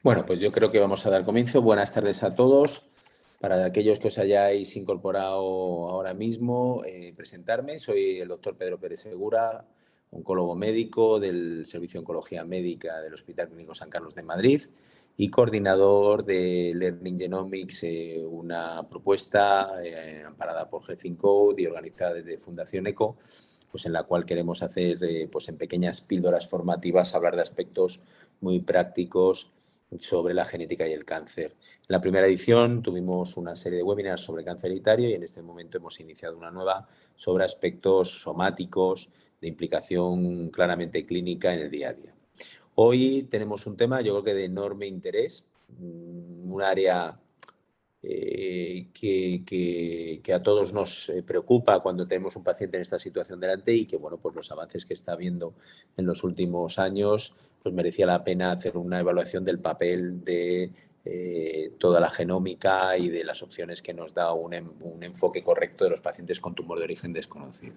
Bueno, pues yo creo que vamos a dar comienzo. Buenas tardes a todos. Para aquellos que os hayáis incorporado ahora mismo, presentarme. Soy el doctor Pedro Pérez Segura, oncólogo médico del Servicio de Oncología Médica del Hospital Clínico San Carlos de Madrid y coordinador de Learning Genomics, una propuesta amparada por G5 y organizada desde Fundación ECO, pues en la cual queremos hacer, pues en pequeñas píldoras formativas, hablar de aspectos muy prácticos sobre la genética y el cáncer. En la primera edición tuvimos una serie de webinars sobre cáncer hereditario y en este momento hemos iniciado una nueva sobre aspectos somáticos de implicación claramente clínica en el día a día. Hoy tenemos un tema, yo creo que de enorme interés, un área que a todos nos preocupa cuando tenemos un paciente en esta situación delante y que, bueno, pues los avances que está habiendo en los últimos años, pues merecía la pena hacer una evaluación del papel de toda la genómica y de las opciones que nos da un enfoque correcto de los pacientes con tumor de origen desconocido.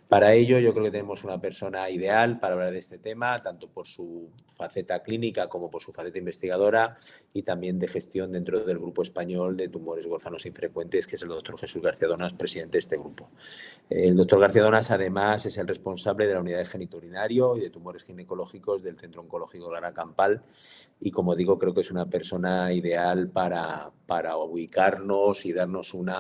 Para ello, yo creo que tenemos una persona ideal para hablar de este tema, tanto por su faceta clínica como por su faceta investigadora y también de gestión dentro del Grupo Español de Tumores Huérfanos Infrecuentes, que es el doctor Jesús García Donas, presidente de este grupo. El doctor García Donas, además, es el responsable de la unidad de genitourinario y de tumores ginecológicos del Centro Oncológico Lara Campal y, como digo, creo que es una persona ideal para ubicarnos y darnos un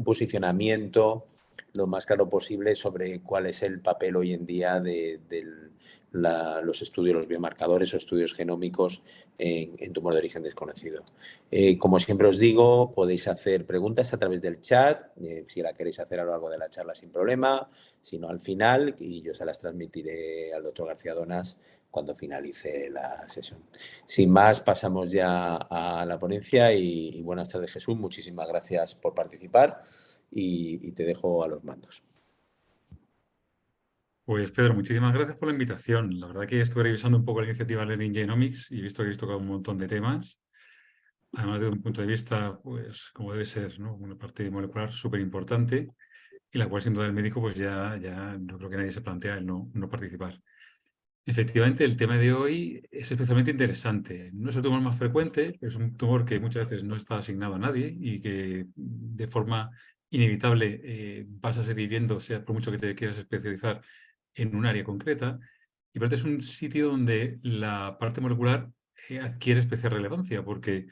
posicionamiento lo más claro posible sobre cuál es el papel hoy en día de los estudios, los biomarcadores o estudios genómicos en tumor de origen desconocido. Como siempre os digo, podéis hacer preguntas a través del chat, si la queréis hacer a lo largo de la charla sin problema, si no al final, y yo se las transmitiré al doctor García Donas cuando finalice la sesión. Sin más, pasamos ya a la ponencia y buenas tardes, Jesús. Muchísimas gracias por participar y te dejo a los mandos. Pues Pedro, muchísimas gracias por la invitación. La verdad que estuve revisando un poco la iniciativa Learning Genomics y he visto que habéis tocado un montón de temas. Además, de un punto de vista, pues, como debe ser, ¿no? Una parte molecular súper importante y la cual, sin duda, el médico, pues ya no creo que nadie se plantea el no participar. Efectivamente, el tema de hoy es especialmente interesante. No es el tumor más frecuente, es un tumor que muchas veces no está asignado a nadie y que de forma inevitable vas a seguir viendo, sea por mucho que te quieras especializar en un área concreta. Y aparte es un sitio donde la parte molecular adquiere especial relevancia porque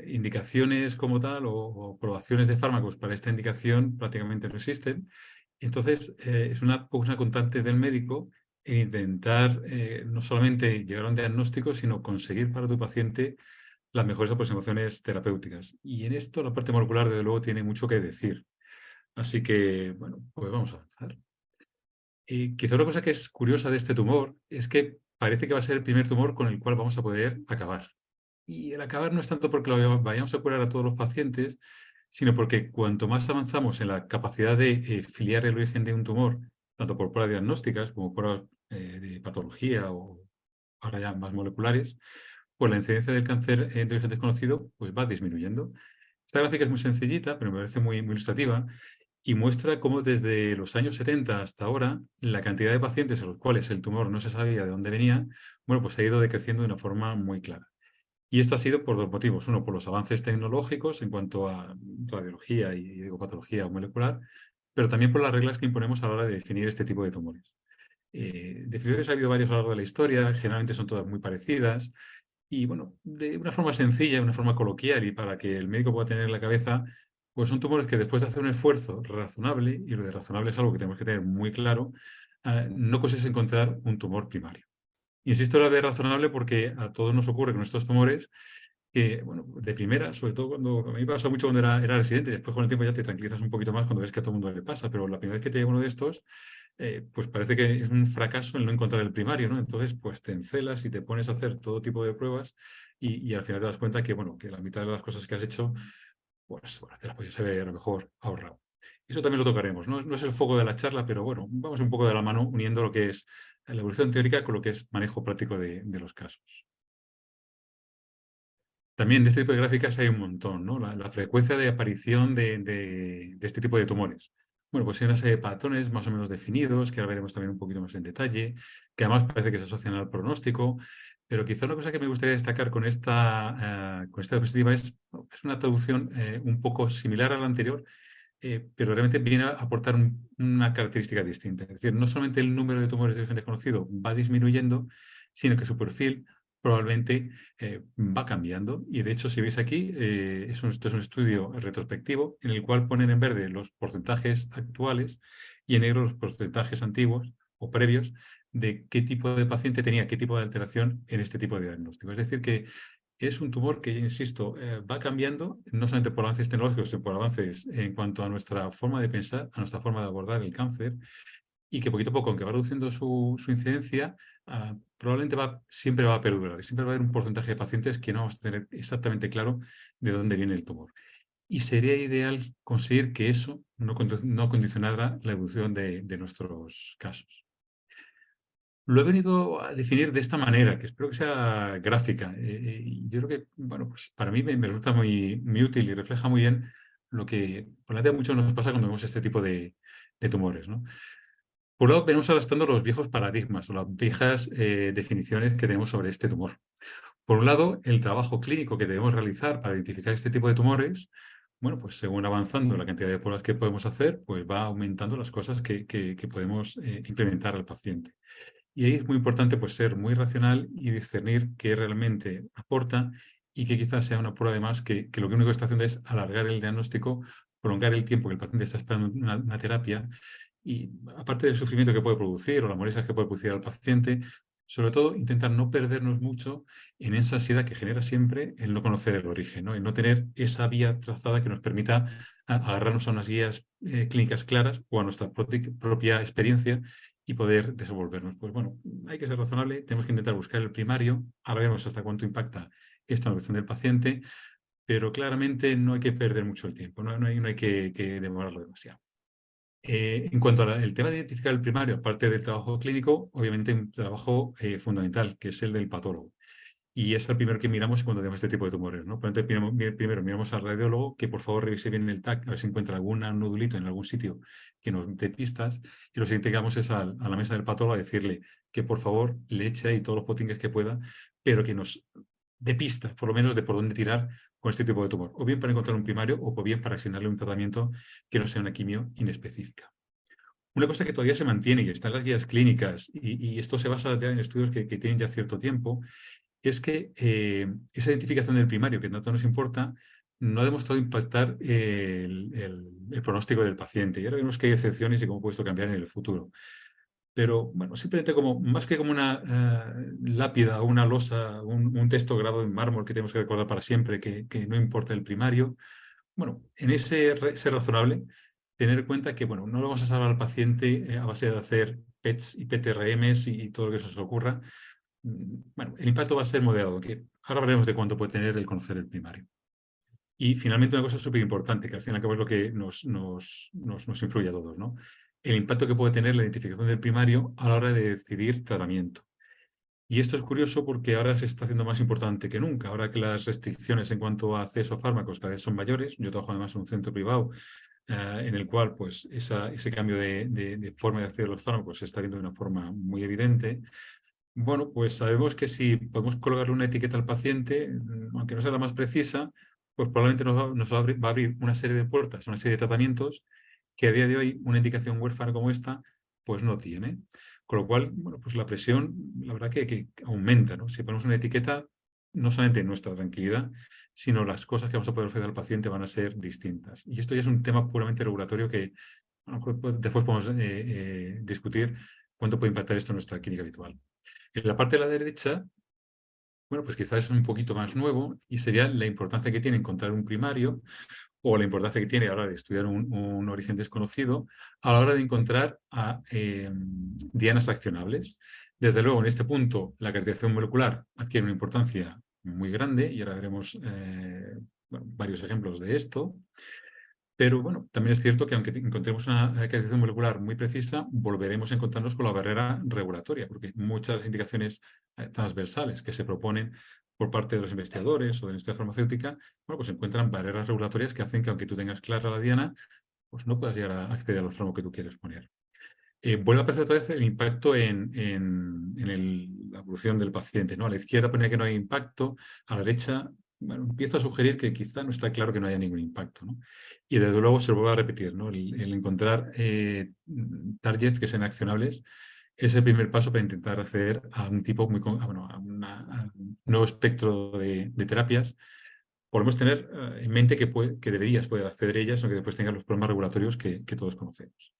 indicaciones como tal o aprobaciones de fármacos para esta indicación prácticamente no existen. Entonces, es una pugna constante del médico en intentar no solamente llegar a un diagnóstico, sino conseguir para tu paciente las mejores aproximaciones terapéuticas. Y en esto la parte molecular, desde luego, tiene mucho que decir. Así que, bueno, pues vamos a avanzar. Quizá una cosa que es curiosa de este tumor es que parece que va a ser el primer tumor con el cual vamos a poder acabar. Y el acabar no es tanto porque lo vayamos a curar a todos los pacientes, sino porque cuanto más avanzamos en la capacidad de filiar el origen de un tumor, tanto por pruebas diagnósticas como pruebas de patología o ahora ya más moleculares, pues la incidencia del cáncer de origen desconocido pues va disminuyendo. Esta gráfica es muy sencillita, pero me parece muy ilustrativa y muestra cómo desde los años 70 hasta ahora la cantidad de pacientes a los cuales el tumor no se sabía de dónde venía, bueno, pues ha ido decreciendo de una forma muy clara. Y esto ha sido por dos motivos. Uno, por los avances tecnológicos en cuanto a radiología y patología molecular, pero también por las reglas que imponemos a la hora de definir este tipo de tumores. Definiciones ha habido varias a lo largo de la historia, generalmente son todas muy parecidas, y bueno, de una forma sencilla, de una forma coloquial y para que el médico pueda tener en la cabeza, pues son tumores que después de hacer un esfuerzo razonable, y lo de razonable es algo que tenemos que tener muy claro, no consigues encontrar un tumor primario. Insisto en lo de razonable porque a todos nos ocurre con estos tumores que, bueno, de primera, sobre todo cuando a mí me pasa mucho cuando era residente, después con el tiempo ya te tranquilizas un poquito más cuando ves que a todo el mundo le pasa, pero la primera vez que te llega uno de estos, pues parece que es un fracaso el no encontrar el primario, ¿no? Entonces, pues te encelas y te pones a hacer todo tipo de pruebas y al final te das cuenta que, bueno, que la mitad de las cosas que has hecho, pues bueno, te las podías haber a lo mejor ahorrado. Eso también lo tocaremos, ¿no? No es el foco de la charla, pero bueno, vamos un poco de la mano uniendo lo que es la evolución teórica con lo que es manejo práctico de los casos. También de este tipo de gráficas hay un montón, ¿no? La frecuencia de aparición de este tipo de tumores. Bueno, pues hay una serie de patrones más o menos definidos, que ahora veremos también un poquito más en detalle, que además parece que se asocian al pronóstico, pero quizá una cosa que me gustaría destacar con esta diapositiva es una traducción un poco similar a la anterior, pero realmente viene a aportar una característica distinta. Es decir, no solamente el número de tumores de origen desconocido va disminuyendo, sino que su perfil probablemente va cambiando. Y de hecho, si veis aquí, esto es un estudio retrospectivo en el cual ponen en verde los porcentajes actuales y en negro los porcentajes antiguos o previos de qué tipo de paciente tenía qué tipo de alteración en este tipo de diagnóstico. Es decir, que es un tumor que, insisto, va cambiando, no solamente por avances tecnológicos, sino por avances en cuanto a nuestra forma de pensar, a nuestra forma de abordar el cáncer, y que poquito a poco, aunque va reduciendo su incidencia, probablemente siempre va a perdurar. Y siempre va a haber un porcentaje de pacientes que no vamos a tener exactamente claro de dónde viene el tumor. Y sería ideal conseguir que eso no condicionara la evolución de nuestros casos. Lo he venido a definir de esta manera, que espero que sea gráfica. Y yo creo que, bueno, pues para mí me resulta muy útil y refleja muy bien lo que probablemente a muchos nos pasa cuando vemos este tipo de tumores, ¿no? Por un lado, venimos arrastrando los viejos paradigmas o las viejas definiciones que tenemos sobre este tumor. Por un lado, el trabajo clínico que debemos realizar para identificar este tipo de tumores, bueno, pues según avanzando la cantidad de pruebas que podemos hacer, pues va aumentando las cosas que podemos implementar al paciente. Y ahí es muy importante pues, ser muy racional y discernir qué realmente aporta y que quizás sea una prueba de más que lo único que está haciendo es alargar el diagnóstico, prolongar el tiempo que el paciente está esperando una terapia y aparte del sufrimiento que puede producir o las molestias que puede producir al paciente, sobre todo intentar no perdernos mucho en esa ansiedad que genera siempre el no conocer el origen, ¿no? El no tener esa vía trazada que nos permita agarrarnos a unas guías clínicas claras o a nuestra propia experiencia y poder desenvolvernos. Pues bueno, hay que ser razonable, tenemos que intentar buscar el primario, ahora vemos hasta cuánto impacta esto en la evolución del paciente, pero claramente no hay que perder mucho el tiempo, no hay que demorarlo demasiado. En cuanto al tema de identificar el primario, aparte del trabajo clínico, obviamente un trabajo fundamental, que es el del patólogo. Y es el primero que miramos cuando tenemos este tipo de tumores, ¿no? Por lo tanto, primero miramos al radiólogo que por favor revise bien el TAC, a ver si encuentra algún nodulito en algún sitio que nos dé pistas. Y lo siguiente que vamos es a la mesa del patólogo a decirle que por favor le eche ahí todos los potingues que pueda, pero que nos dé pistas, por lo menos, de por dónde tirar con este tipo de tumor. O bien para encontrar un primario o bien para asignarle un tratamiento que no sea una quimio inespecífica. Una cosa que todavía se mantiene y está en las guías clínicas, y esto se basa ya en estudios que tienen ya cierto tiempo, es que esa identificación del primario, que tanto nos importa, no ha demostrado impactar el pronóstico del paciente. Y ahora vemos que hay excepciones y cómo puede esto cambiar en el futuro. Pero bueno, simplemente más que como una lápida o una losa, un texto grabado en mármol que tenemos que recordar para siempre, que no importa el primario, bueno, en ser razonable, tener en cuenta que bueno, no lo vamos a salvar al paciente a base de hacer PETs y PTRMs y todo lo que eso se le ocurra. Bueno, el impacto va a ser moderado, que ahora hablaremos de cuánto puede tener el conocer el primario. Y finalmente una cosa súper importante, que al fin y al cabo es lo que nos influye a todos, ¿no? El impacto que puede tener la identificación del primario a la hora de decidir tratamiento. Y esto es curioso porque ahora se está haciendo más importante que nunca. Ahora que las restricciones en cuanto a acceso a fármacos cada vez son mayores, yo trabajo además en un centro privado en el cual pues, ese cambio de forma de acceder a los fármacos se está viendo de una forma muy evidente. Bueno, pues sabemos que si podemos colocarle una etiqueta al paciente, aunque no sea la más precisa, pues probablemente va a abrir una serie de puertas, una serie de tratamientos que a día de hoy una indicación huérfana como esta, pues no tiene. Con lo cual, bueno, pues la presión, la verdad que aumenta, ¿no? Si ponemos una etiqueta, no solamente nuestra tranquilidad, sino las cosas que vamos a poder ofrecer al paciente van a ser distintas. Y esto ya es un tema puramente regulatorio que bueno, pues después podemos discutir cuánto puede impactar esto en nuestra clínica habitual. En la parte de la derecha, bueno, pues quizás es un poquito más nuevo y sería la importancia que tiene encontrar un primario o la importancia que tiene a la hora de estudiar un origen desconocido a la hora de encontrar dianas accionables. Desde luego, en este punto, la caracterización molecular adquiere una importancia muy grande y ahora veremos varios ejemplos de esto. Pero bueno, también es cierto que aunque encontremos una caracterización molecular muy precisa, volveremos a encontrarnos con la barrera regulatoria, porque muchas de las indicaciones transversales que se proponen por parte de los investigadores o de la industria farmacéutica, bueno, pues encuentran barreras regulatorias que hacen que aunque tú tengas clara la diana, pues no puedas llegar a acceder al fármaco que tú quieres poner. Vuelve a aparecer otra vez el impacto en la evolución del paciente, ¿no? A la izquierda ponía que no hay impacto, a la derecha, bueno, empiezo a sugerir que quizá no está claro que no haya ningún impacto, ¿no? Y desde luego se lo vuelve a repetir, ¿no? El encontrar targets que sean accionables es el primer paso para intentar acceder a un tipo a un nuevo espectro de terapias. Podemos tener en mente que deberías poder acceder a ellas, aunque después tengas los problemas regulatorios que todos conocemos.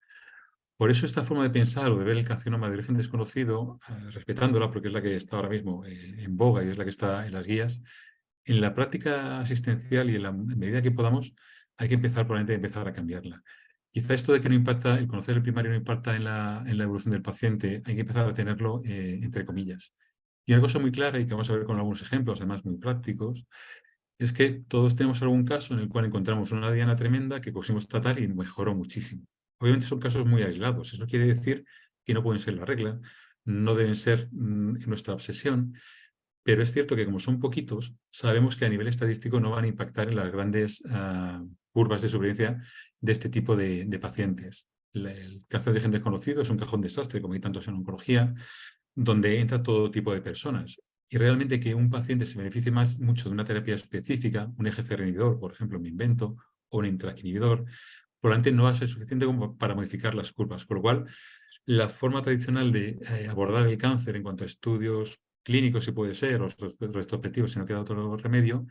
Por eso esta forma de pensar o de ver el carcinoma de origen desconocido, respetándola porque es la que está ahora mismo en boga y es la que está en las guías, en la práctica asistencial y en la medida que podamos, hay que probablemente empezar a cambiarla. Quizá esto de que no impacta, el conocer el primario no impacta en la evolución del paciente, hay que empezar a tenerlo entre comillas. Y una cosa muy clara, y que vamos a ver con algunos ejemplos, además muy prácticos, es que todos tenemos algún caso en el cual encontramos una diana tremenda que pusimos tratar y mejoró muchísimo. Obviamente son casos muy aislados. Eso quiere decir que no pueden ser la regla, no deben ser nuestra obsesión, pero es cierto que como son poquitos, sabemos que a nivel estadístico no van a impactar en las grandes curvas de sobrevivencia de este tipo de pacientes. El cáncer de origen desconocido es un cajón desastre, como hay tantos en oncología, donde entra todo tipo de personas. Y realmente que un paciente se beneficie mucho de una terapia específica, un EGFR inhibidor, por ejemplo, me invento, o un NTRK inhibidor, probablemente no va a ser suficiente como para modificar las curvas. Con lo cual, la forma tradicional de abordar el cáncer en cuanto a estudios clínicos, si puede ser, o retrospectivos, si no queda otro remedio,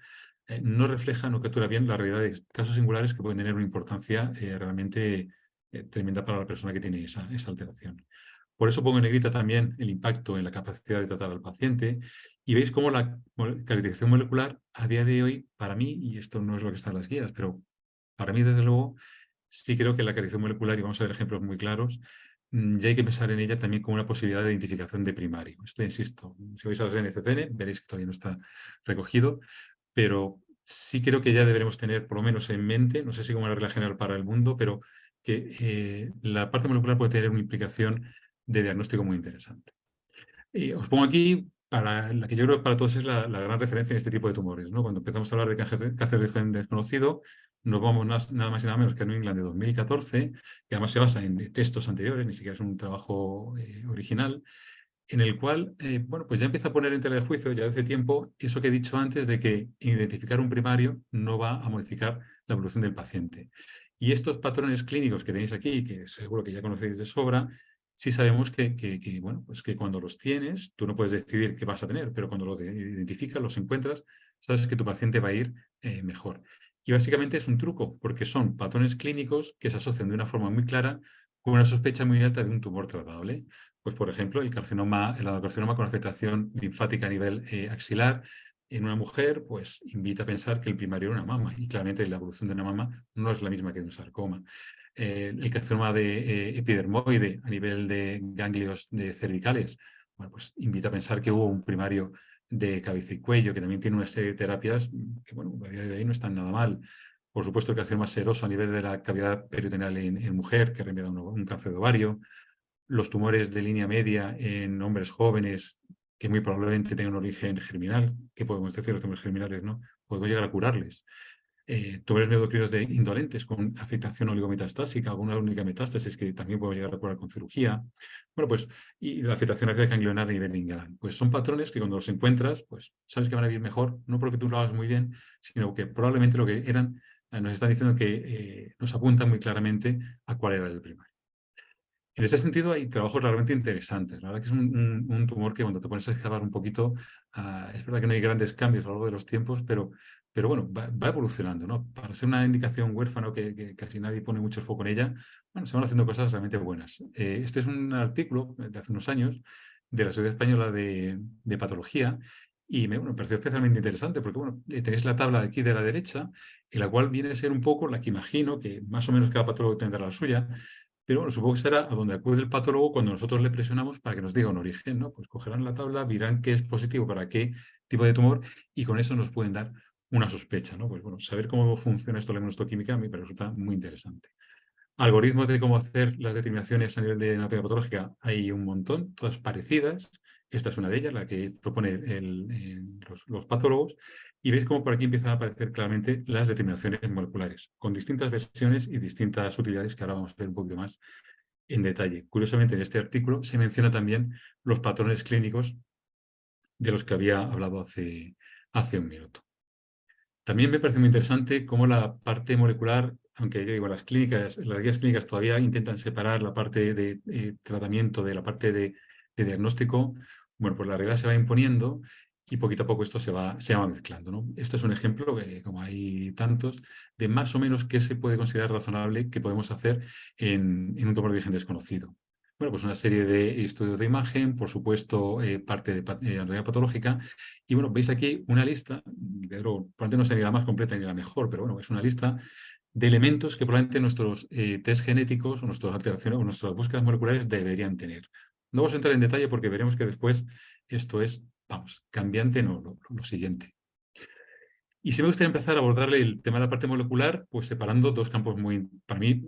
no refleja, no captura bien la realidad de casos singulares que pueden tener una importancia realmente tremenda para la persona que tiene esa alteración. Por eso pongo en negrita también el impacto en la capacidad de tratar al paciente. Y veis cómo la caracterización molecular a día de hoy, para mí, y esto no es lo que está en las guías, pero para mí, desde luego, sí creo que la caracterización molecular, y vamos a ver ejemplos muy claros, ya hay que pensar en ella también como una posibilidad de identificación de primario. Esto, insisto, si vais a las NCCN, veréis que todavía no está recogido, pero sí creo que ya deberemos tener por lo menos en mente, no sé si como una regla general para el mundo, pero que la parte molecular puede tener una implicación de diagnóstico muy interesante. Os pongo aquí, para la que yo creo que para todos es la gran referencia en este tipo de tumores, ¿no? Cuando empezamos a hablar de cáncer de origen desconocido, nos vamos nada más y nada menos que a New England de 2014, que además se basa en textos anteriores, ni siquiera es un trabajo original, en el cual, bueno, pues ya empieza a poner en tela de juicio ya hace tiempo eso que he dicho antes de que identificar un primario no va a modificar la evolución del paciente. Y estos patrones clínicos que tenéis aquí, que seguro que ya conocéis de sobra, sí sabemos bueno, pues que cuando los tienes, tú no puedes decidir qué vas a tener, pero cuando los identificas, los encuentras, sabes que tu paciente va a ir mejor. Y básicamente es un truco, porque son patrones clínicos que se asocian de una forma muy clara con una sospecha muy alta de un tumor tratable. Pues, por ejemplo, el adenocarcinoma con afectación linfática a nivel axilar en una mujer, pues invita a pensar que el primario era una mama, y claramente la evolución de una mama no es la misma que de un sarcoma. El carcinoma de epidermoide a nivel de ganglios cervicales, bueno, pues invita a pensar que hubo un primario de cabeza y cuello, que también tiene una serie de terapias que, bueno, a día de hoy no están nada mal. Por supuesto, el carcinoma seroso a nivel de la cavidad peritoneal en mujer, que remeda un cáncer de ovario. Los tumores de línea media en hombres jóvenes, que muy probablemente tengan un origen germinal. ¿Qué podemos decir de los tumores germinales? ¿No? Podemos llegar a curarles. Tumores neuroendocrinos indolentes con afectación oligometastásica, alguna única metástasis que también podemos llegar a curar con cirugía. Bueno, pues, y la afectación ganglionar a nivel inguinal. Pues son patrones que cuando los encuentras, pues sabes que van a ir mejor, no porque tú lo hagas muy bien, sino que probablemente lo que eran, nos están diciendo que nos apuntan muy claramente a cuál era el primario. En ese sentido hay trabajos realmente interesantes. La verdad que es un tumor que cuando te pones a excavar un poquito, es verdad que no hay grandes cambios a lo largo de los tiempos, pero bueno, va evolucionando, ¿no? Para ser una indicación huérfana que casi nadie pone mucho el foco en ella, bueno, se van haciendo cosas realmente buenas. Este es un artículo de hace unos años de la Sociedad Española de Patología y me pareció especialmente interesante porque, bueno, tenéis la tabla aquí de la derecha, en la cual viene a ser un poco la que imagino que más o menos cada patólogo tendrá la suya. Pero bueno, supongo que será a donde acude el patólogo cuando nosotros le presionamos para que nos diga un origen, ¿no? Pues cogerán la tabla, dirán qué es positivo para qué tipo de tumor y con eso nos pueden dar una sospecha, ¿no? Pues bueno, saber cómo funciona esto de la inmunohistoquímica me resulta muy interesante. Algoritmos de cómo hacer las determinaciones a nivel de anatomía patológica hay un montón, todas parecidas, Esta es una de ellas, la que propone los patólogos, y veis cómo por aquí empiezan a aparecer claramente las determinaciones moleculares, con distintas versiones y distintas utilidades que ahora vamos a ver un poquito más en detalle. Curiosamente, en este artículo se menciona también los patrones clínicos de los que había hablado hace un minuto. También me parece muy interesante cómo la parte molecular, aunque ya digo, las guías clínicas todavía intentan separar la parte de tratamiento de la parte de diagnóstico. Bueno, pues la realidad se va imponiendo y poquito a poco esto se va mezclando, ¿no? Este es un ejemplo, como hay tantos, de más o menos qué se puede considerar razonable que podemos hacer en un tumor de origen desconocido. Bueno, pues una serie de estudios de imagen, por supuesto, parte de anatomía patológica. Y bueno, veis aquí una lista, probablemente no sea ni la más completa ni la mejor, pero bueno, es una lista de elementos que probablemente nuestros test genéticos o nuestras alteraciones o nuestras búsquedas moleculares deberían tener. No vamos a entrar en detalle porque veremos que después esto es, vamos, cambiante, no, lo siguiente. Y sí me gustaría empezar a abordarle el tema de la parte molecular, pues separando dos campos muy, para mí,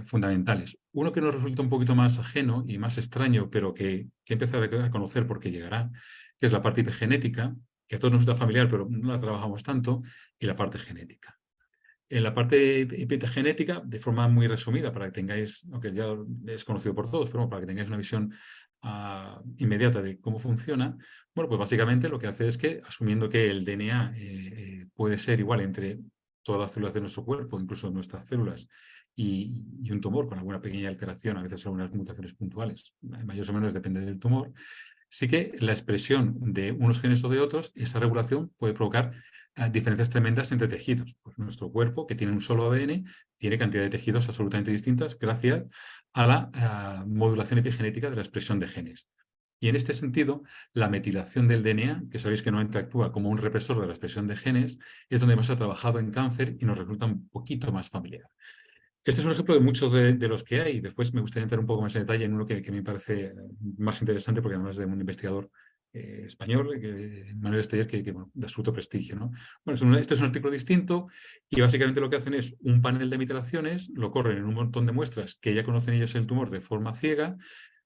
fundamentales. Uno que nos resulta un poquito más ajeno y más extraño, pero que empezar a conocer porque llegará, que es la parte epigenética, que a todos nos resulta familiar, pero no la trabajamos tanto, y la parte genética. En la parte epigenética, de forma muy resumida, para que tengáis, aunque ya es conocido por todos, pero para que tengáis una visión inmediata de cómo funciona, bueno, pues básicamente lo que hace es que, asumiendo que el DNA puede ser igual entre todas las células de nuestro cuerpo, incluso nuestras células, y un tumor con alguna pequeña alteración, a veces algunas mutaciones puntuales, mayores o menos depende del tumor, sí que la expresión de unos genes o de otros, esa regulación puede provocar diferencias tremendas entre tejidos. Pues nuestro cuerpo, que tiene un solo ADN, tiene cantidad de tejidos absolutamente distintas gracias a la modulación epigenética de la expresión de genes. Y en este sentido, la metilación del DNA, que sabéis que normalmente actúa como un represor de la expresión de genes, es donde más se ha trabajado en cáncer y nos resulta un poquito más familiar. Este es un ejemplo de muchos de los que hay. Después me gustaría entrar un poco más en detalle en uno que me parece más interesante, porque además es de un investigador español, Manuel Esteller, que bueno, de absoluto prestigio, ¿no? Bueno, este es un artículo distinto y básicamente lo que hacen es un panel de metilaciones, lo corren en un montón de muestras que ya conocen ellos el tumor de forma ciega,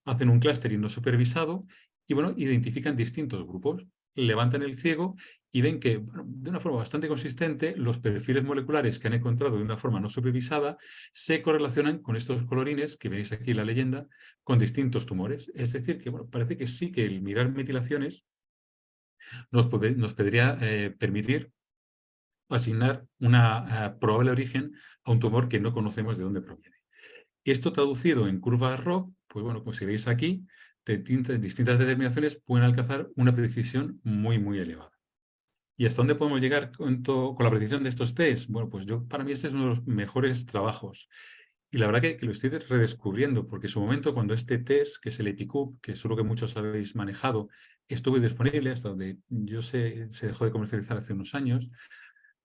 hacen un clustering no supervisado y bueno, identifican distintos grupos, levantan el ciego y ven que, bueno, de una forma bastante consistente, los perfiles moleculares que han encontrado de una forma no supervisada se correlacionan con estos colorines, que veis aquí en la leyenda, con distintos tumores. Es decir, que bueno, parece que sí que el mirar metilaciones nos podría permitir asignar una probable origen a un tumor que no conocemos de dónde proviene. Esto traducido en curvas ROC, pues bueno, pues si veis aquí, distintas determinaciones pueden alcanzar una precisión muy, muy elevada. ¿Y hasta dónde podemos llegar con la precisión de estos test? Bueno, pues para mí este es uno de los mejores trabajos. Y la verdad que lo estoy redescubriendo, porque en su momento cuando este test, que es el EpiCube, que seguro que muchos habéis manejado, estuvo disponible hasta donde yo sé, se dejó de comercializar hace unos años,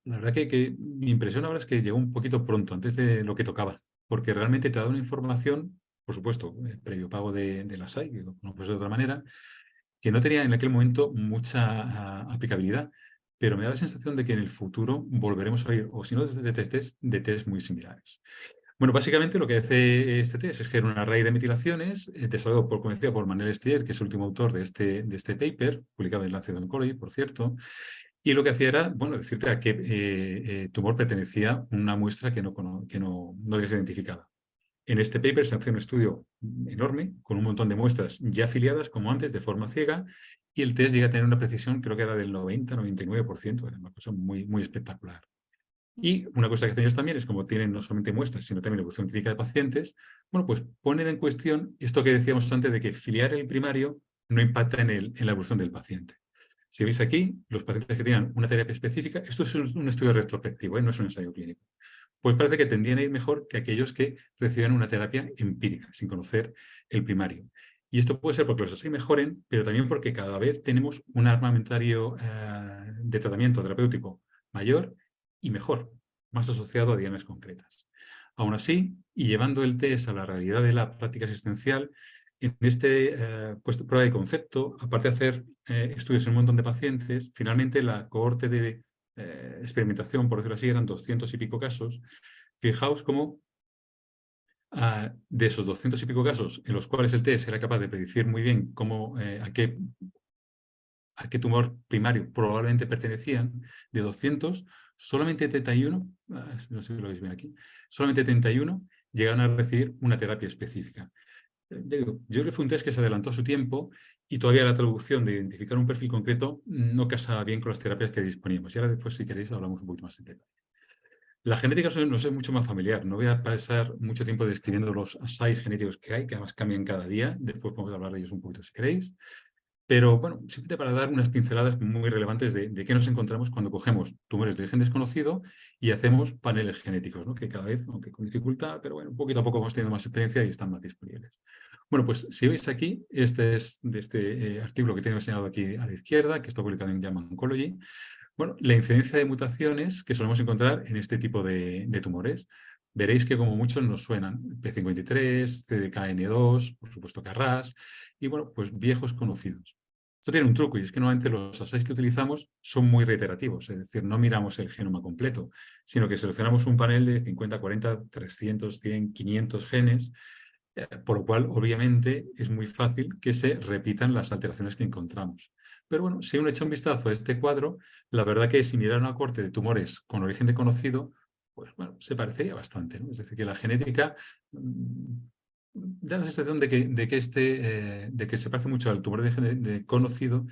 la verdad que mi impresión ahora es que llegó un poquito pronto, antes de lo que tocaba, porque realmente te da una información, por supuesto, previo pago de la SAI, que no puede ser de otra manera, que no tenía en aquel momento mucha aplicabilidad, pero me da la sensación de que en el futuro volveremos a ir, o si no de test muy similares. Bueno, básicamente lo que hace este test es generar una array de metilaciones, desarrollado como decía, por Manuel Estier, que es el último autor de este paper, publicado en Lancet Oncology, por cierto, y lo que hacía era, bueno, decirte a qué tumor pertenecía una muestra que no habías identificada. En este paper se hace un estudio enorme, con un montón de muestras ya afiliadas, como antes, de forma ciega, y el test llega a tener una precisión, creo que era del 90-99%, era una cosa muy, muy espectacular. Y una cosa que hacen ellos también es, como tienen no solamente muestras, sino también evolución clínica de pacientes, bueno, pues ponen en cuestión esto que decíamos antes de que filiar el primario no impacta en la evolución del paciente. Si veis aquí, los pacientes que tenían una terapia específica, esto es un estudio retrospectivo, no es un ensayo clínico, pues parece que tendrían a ir mejor que aquellos que recibían una terapia empírica, sin conocer el primario. Y esto puede ser porque los así mejoren, pero también porque cada vez tenemos un armamentario de tratamiento terapéutico mayor y mejor, más asociado a dianas concretas. Aún así, y llevando el test a la realidad de la práctica asistencial, en prueba de concepto, aparte de hacer estudios en un montón de pacientes, finalmente la cohorte de experimentación, por decirlo así, eran 200 y pico casos. Fijaos cómo De esos 200 y pico casos en los cuales el test era capaz de predecir muy bien a qué tumor primario probablemente pertenecían, de 200, solamente 31, no sé si lo veis bien aquí, solamente 31 llegaron a recibir una terapia específica. Yo creo que fue un test que se adelantó a su tiempo y todavía la traducción de identificar un perfil concreto no casaba bien con las terapias que disponíamos. Y ahora después, si queréis, hablamos un poquito más en detalle. La genética nos es mucho más familiar. No voy a pasar mucho tiempo describiendo los assays genéticos que hay, que además cambian cada día. Después podemos hablar de ellos un poquito si queréis. Pero bueno, simplemente para dar unas pinceladas muy relevantes de qué nos encontramos cuando cogemos tumores de origen desconocido y hacemos paneles genéticos, ¿no? Que cada vez, aunque con dificultad, pero bueno, poquito a poco vamos teniendo más experiencia y están más disponibles. Bueno, pues si veis aquí, este es de este artículo que tengo enseñado aquí a la izquierda, que está publicado en JAMA Oncology. Bueno, la incidencia de mutaciones que solemos encontrar en este tipo de tumores. Veréis que como muchos nos suenan P53, CDKN2, por supuesto KRAS, y bueno, pues viejos conocidos. Esto tiene un truco y es que normalmente los assays que utilizamos son muy reiterativos, es decir, no miramos el genoma completo, sino que seleccionamos un panel de 50, 40, 300, 100, 500 genes, por lo cual obviamente es muy fácil que se repitan las alteraciones que encontramos. Pero bueno, si uno echa un vistazo a este cuadro, la verdad que si mirar una corte de tumores con origen desconocido, pues bueno, se parecería bastante, ¿no? Es decir, que la genética da la sensación de que se parece mucho al tumor de conocido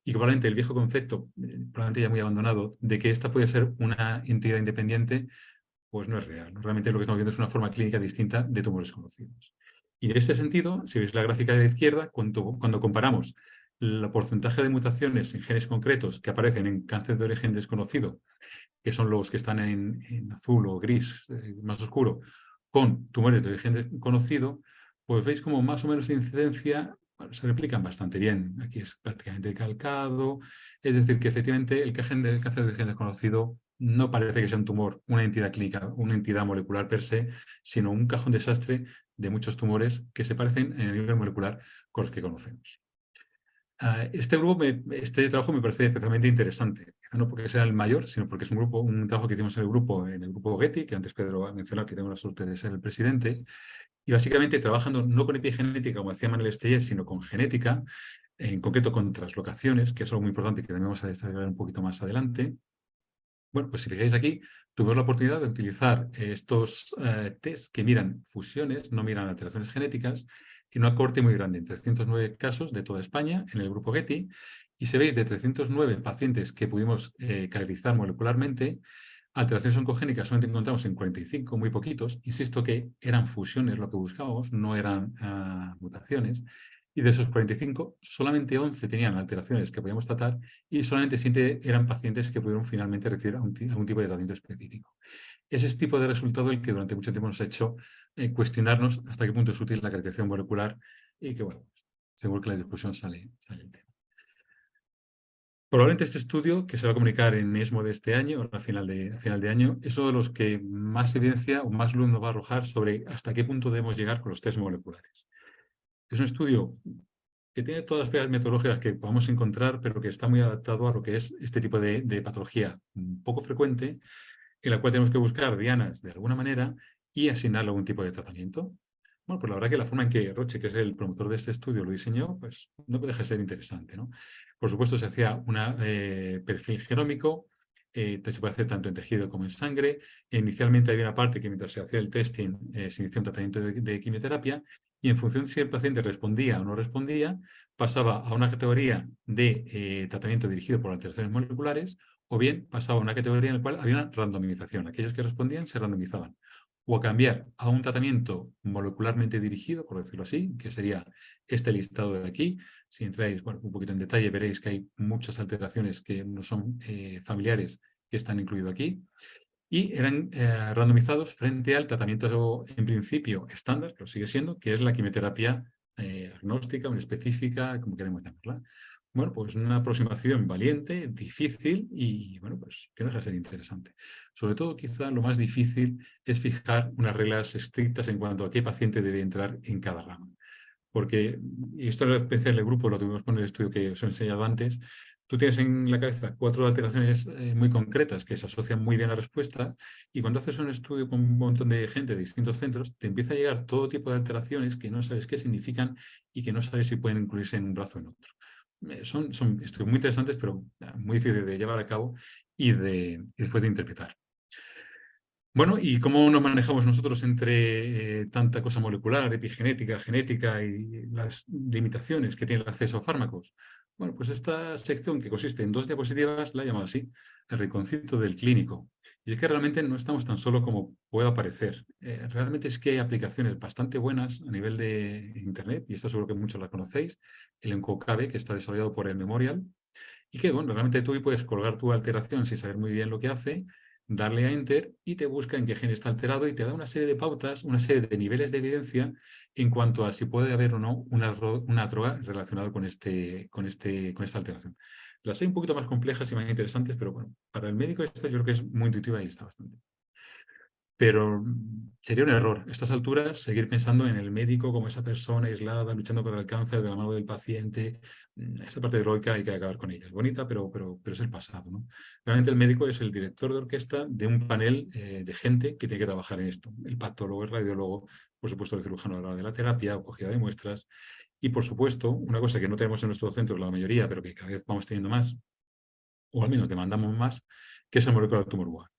y que probablemente el viejo concepto, probablemente ya muy abandonado, de que esta puede ser una entidad independiente, pues no es real, ¿no? Realmente lo que estamos viendo es una forma clínica distinta de tumores conocidos. Y en este sentido, si veis la gráfica de la izquierda, cuando comparamos el porcentaje de mutaciones en genes concretos que aparecen en cáncer de origen desconocido, que son los que están en azul o gris más oscuro, con tumores de origen conocido, pues veis como más o menos de incidencia se replican bastante bien. Aquí es prácticamente calcado, es decir, que efectivamente el cáncer de origen desconocido no parece que sea un tumor, una entidad clínica, una entidad molecular per se, sino un cajón desastre de muchos tumores que se parecen en el nivel molecular con los que conocemos. Este trabajo me parece especialmente interesante, quizá no porque sea el mayor, sino porque es un trabajo que hicimos en el grupo Getty, que antes Pedro ha mencionado, que tengo la suerte de ser el presidente, y básicamente trabajando no con epigenética, como decía Manuel Esteller, sino con genética, en concreto con translocaciones, que es algo muy importante que también vamos a desarrollar un poquito más adelante. Bueno, pues si fijáis aquí, tuvimos la oportunidad de utilizar estos test que miran fusiones, no miran alteraciones genéticas, en una corte muy grande, en 309 casos de toda España, en el grupo Getty, y si veis de 309 pacientes que pudimos caracterizar molecularmente, alteraciones oncogénicas solamente encontramos en 45, muy poquitos. Insisto que eran fusiones lo que buscábamos, no eran mutaciones. Y de esos 45, solamente 11 tenían alteraciones que podíamos tratar y solamente 7 eran pacientes que pudieron finalmente recibir algún tipo de tratamiento específico. Es ese tipo de resultado el que durante mucho tiempo nos ha hecho cuestionarnos hasta qué punto es útil la caracterización molecular y que, bueno, seguro que la discusión sale el tema. Probablemente este estudio, que se va a comunicar en ESMO de este año, a final de año, es uno de los que más evidencia o más luz nos va a arrojar sobre hasta qué punto debemos llegar con los test moleculares. Es un estudio que tiene todas las pegas metodológicas que podamos encontrar, pero que está muy adaptado a lo que es este tipo de patología poco frecuente, en la cual tenemos que buscar dianas de alguna manera y asignarle algún tipo de tratamiento. Bueno, pues la verdad que la forma en que Roche, que es el promotor de este estudio, lo diseñó, pues no deja de ser interesante, ¿no? Por supuesto, se hacía un perfil genómico, se puede hacer tanto en tejido como en sangre. Inicialmente había una parte que mientras se hacía el testing se inició un tratamiento de quimioterapia y en función de si el paciente respondía o no respondía, pasaba a una categoría de tratamiento dirigido por alteraciones moleculares o bien pasaba a una categoría en la cual había una randomización. Aquellos que respondían se randomizaban. O a cambiar a un tratamiento molecularmente dirigido, por decirlo así, que sería este listado de aquí. Si entráis un poquito en detalle, veréis que hay muchas alteraciones que no son familiares que están incluidos aquí. Y eran randomizados frente al tratamiento en principio estándar, que lo sigue siendo, que es la quimioterapia agnóstica o específica, como queremos llamarla. Bueno, pues una aproximación valiente, difícil y, bueno, pues que no deja de ser interesante. Sobre todo, quizá lo más difícil es fijar unas reglas estrictas en cuanto a qué paciente debe entrar en cada rama. Porque, y esto en el grupo lo tuvimos con el estudio que os he enseñado antes, tú tienes en la cabeza 4 alteraciones muy concretas que se asocian muy bien a la respuesta, y cuando haces un estudio con un montón de gente de distintos centros, te empieza a llegar todo tipo de alteraciones que no sabes qué significan y que no sabes si pueden incluirse en un brazo o en otro. Son estudios muy interesantes, pero muy difíciles de llevar a cabo y después de interpretar. Bueno, ¿y cómo nos manejamos nosotros entre tanta cosa molecular, epigenética, genética y las limitaciones que tiene el acceso a fármacos? Bueno, pues esta sección, que consiste en 2 diapositivas, la he llamado así, el rinconcito del clínico. Y es que realmente no estamos tan solo como pueda parecer. Realmente es que hay aplicaciones bastante buenas a nivel de Internet, y esto seguro que muchos la conocéis, el ENCOCADE, que está desarrollado por el Memorial, y que, bueno, realmente tú puedes colgar tu alteración sin saber muy bien lo que hace, darle a Enter y te busca en qué gen está alterado y te da una serie de pautas, una serie de niveles de evidencia en cuanto a si puede haber o no una droga relacionada con esta alteración. Las hay un poquito más complejas y más interesantes, pero bueno, para el médico esta yo creo que es muy intuitiva y está bastante. Pero sería un error a estas alturas seguir pensando en el médico como esa persona aislada luchando contra el cáncer de la mano del paciente. Esa parte heroica hay que acabar con ella. Es bonita, pero es el pasado, ¿no? Realmente el médico es el director de orquesta de un panel de gente que tiene que trabajar en esto. El patólogo, el radiólogo, por supuesto el cirujano a la hora de la terapia o cogida de muestras. Y por supuesto, una cosa que no tenemos en nuestro centro, la mayoría, pero que cada vez vamos teniendo más, o al menos demandamos más, que es el molecular tumor board.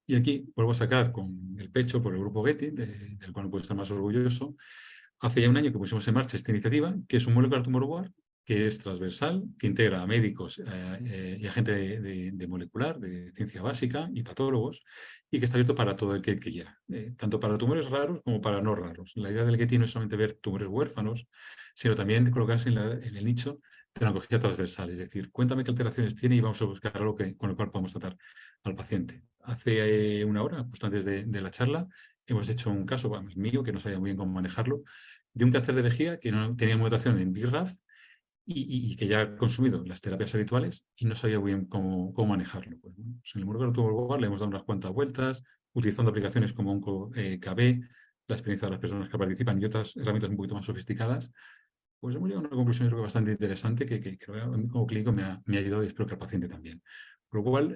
Y aquí vuelvo a sacar con el pecho por el grupo Getty, del cual puedo estar más orgulloso. Hace ya un año que pusimos en marcha esta iniciativa, que es un molecular tumor board, que es transversal, que integra a médicos y a gente de molecular, de ciencia básica y patólogos, y que está abierto para todo el que quiera, tanto para tumores raros como para no raros. La idea del Getty no es solamente ver tumores huérfanos, sino también de colocarse en el nicho de la oncología transversal, es decir, cuéntame qué alteraciones tiene y vamos a buscar algo con el cual podamos tratar al paciente. Hace una hora, justo antes de la charla, hemos hecho un caso, bueno, mío, que no sabía muy bien cómo manejarlo, de un cáncer de vejiga que no tenía mutación en BRAF y que ya ha consumido las terapias habituales y no sabía muy bien cómo manejarlo. Pues, ¿no? Pues en el molecular tumor board le hemos dado unas cuantas vueltas, utilizando aplicaciones como OncoKB, la experiencia de las personas que participan y otras herramientas un poquito más sofisticadas. Pues hemos llegado a una conclusión, creo que bastante interesante, que a mí como clínico me ha ayudado y espero que al paciente también. Por lo cual,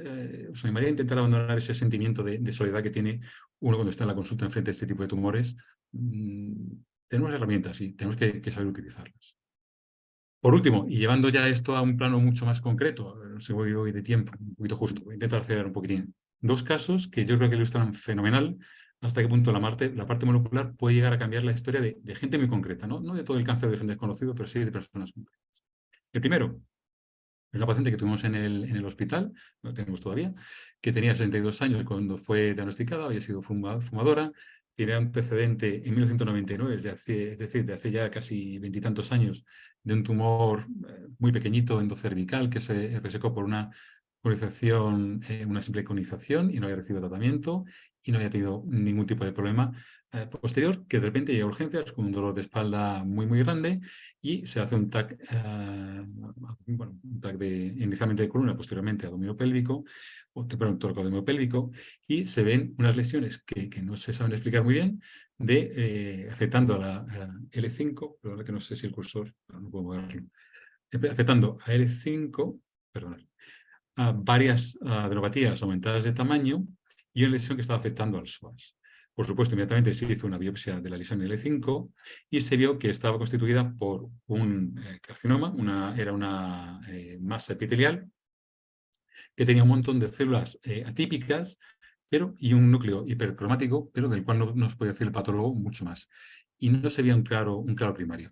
os animaría a intentar abandonar ese sentimiento de soledad que tiene uno cuando está en la consulta enfrente de este tipo de tumores. Tenemos herramientas y tenemos que saber utilizarlas. Por último, y llevando ya esto a un plano mucho más concreto, no sé, voy de tiempo, un poquito justo, voy a intentar acelerar un poquitín. 2 casos que yo creo que ilustran fenomenal hasta qué punto la parte molecular puede llegar a cambiar la historia de gente muy concreta, ¿no? No de todo el cáncer de gen desconocido, pero sí de personas concretas. El primero es una paciente que tuvimos en el hospital, lo tenemos todavía, que tenía 62 años cuando fue diagnosticada, había sido fumadora, tiene un antecedente en 1999, es decir, de hace ya casi 20 y tantos años, de un tumor muy pequeñito endocervical que se resecó por una colonización, una simple colonización, y no había recibido tratamiento y no había tenido ningún tipo de problema posterior, que de repente llega a urgencias con un dolor de espalda muy, muy grande y se hace un TAC, un TAC inicialmente de columna, posteriormente abdominopélvico, perdón, toracoabdominopélvico, y se ven unas lesiones que no se saben explicar muy bien, afectando a la L5, perdón, que no sé si el cursor, no puedo moverlo, afectando a L5, perdón, a varias adenopatías aumentadas de tamaño y una lesión que estaba afectando al psoas. Por supuesto, inmediatamente se hizo una biopsia de la lesión L5 y se vio que estaba constituida por un carcinoma, era una masa epitelial que tenía un montón de células atípicas y un núcleo hipercromático, pero del cual no nos puede decir el patólogo mucho más. Y no se veía un claro primario.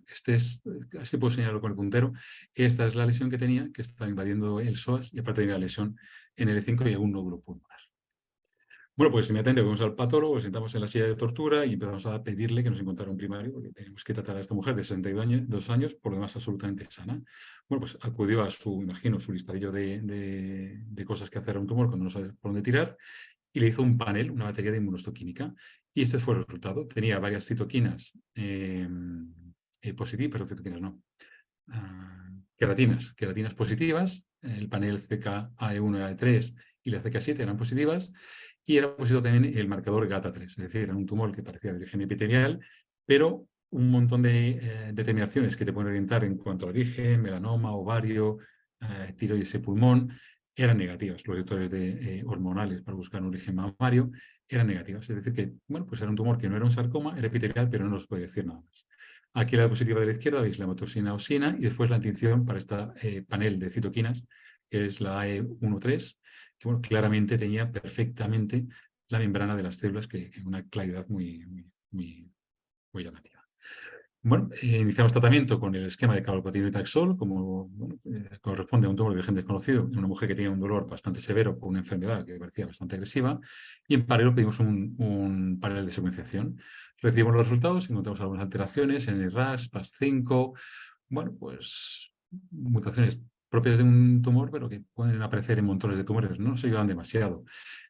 Así puedo señalarlo con el puntero. Esta es la lesión que tenía, que estaba invadiendo el psoas, y aparte tenía la lesión en el L5 y algún nódulo pulmonar. Bueno, pues inmediatamente vamos al patólogo, nos sentamos en la silla de tortura y empezamos a pedirle que nos encontrara un primario, porque tenemos que tratar a esta mujer de 62 años, por lo demás absolutamente sana. Bueno, pues acudió a su listadillo de cosas que hacer a un tumor cuando no sabes por dónde tirar, y le hizo un panel, una batería de inmunohistoquímica, y este fue el resultado. Tenía varias citoquinas positivas, pero citoquinas no, queratinas positivas, el panel CKAE1 y AE3 y la CK7 eran positivas, y era positivo también el marcador GATA3, es decir, era un tumor que parecía de origen epitelial, pero un montón de determinaciones que te pueden orientar en cuanto a origen, melanoma, ovario, tiroides y pulmón, eran negativas. Los receptores hormonales para buscar un origen mamario eran negativas. Es decir, que bueno, pues era un tumor que no era un sarcoma, era epitelial, pero no nos puede decir nada más. Aquí la diapositiva de la izquierda veis la hematosina osina y después la tinción para este panel de citoquinas, que es la AE13, que bueno, claramente tenía perfectamente la membrana de las células, que una claridad muy llamativa. Bueno, iniciamos tratamiento con el esquema de carboplatino y taxol, como bueno, corresponde a un tumor de origen desconocido, en una mujer que tenía un dolor bastante severo por una enfermedad que parecía bastante agresiva, y en paralelo pedimos un panel de secuenciación. Recibimos los resultados, encontramos algunas alteraciones en el RAS, PAS5, bueno, pues mutaciones propias de un tumor, pero que pueden aparecer en montones de tumores, no se llevan demasiado.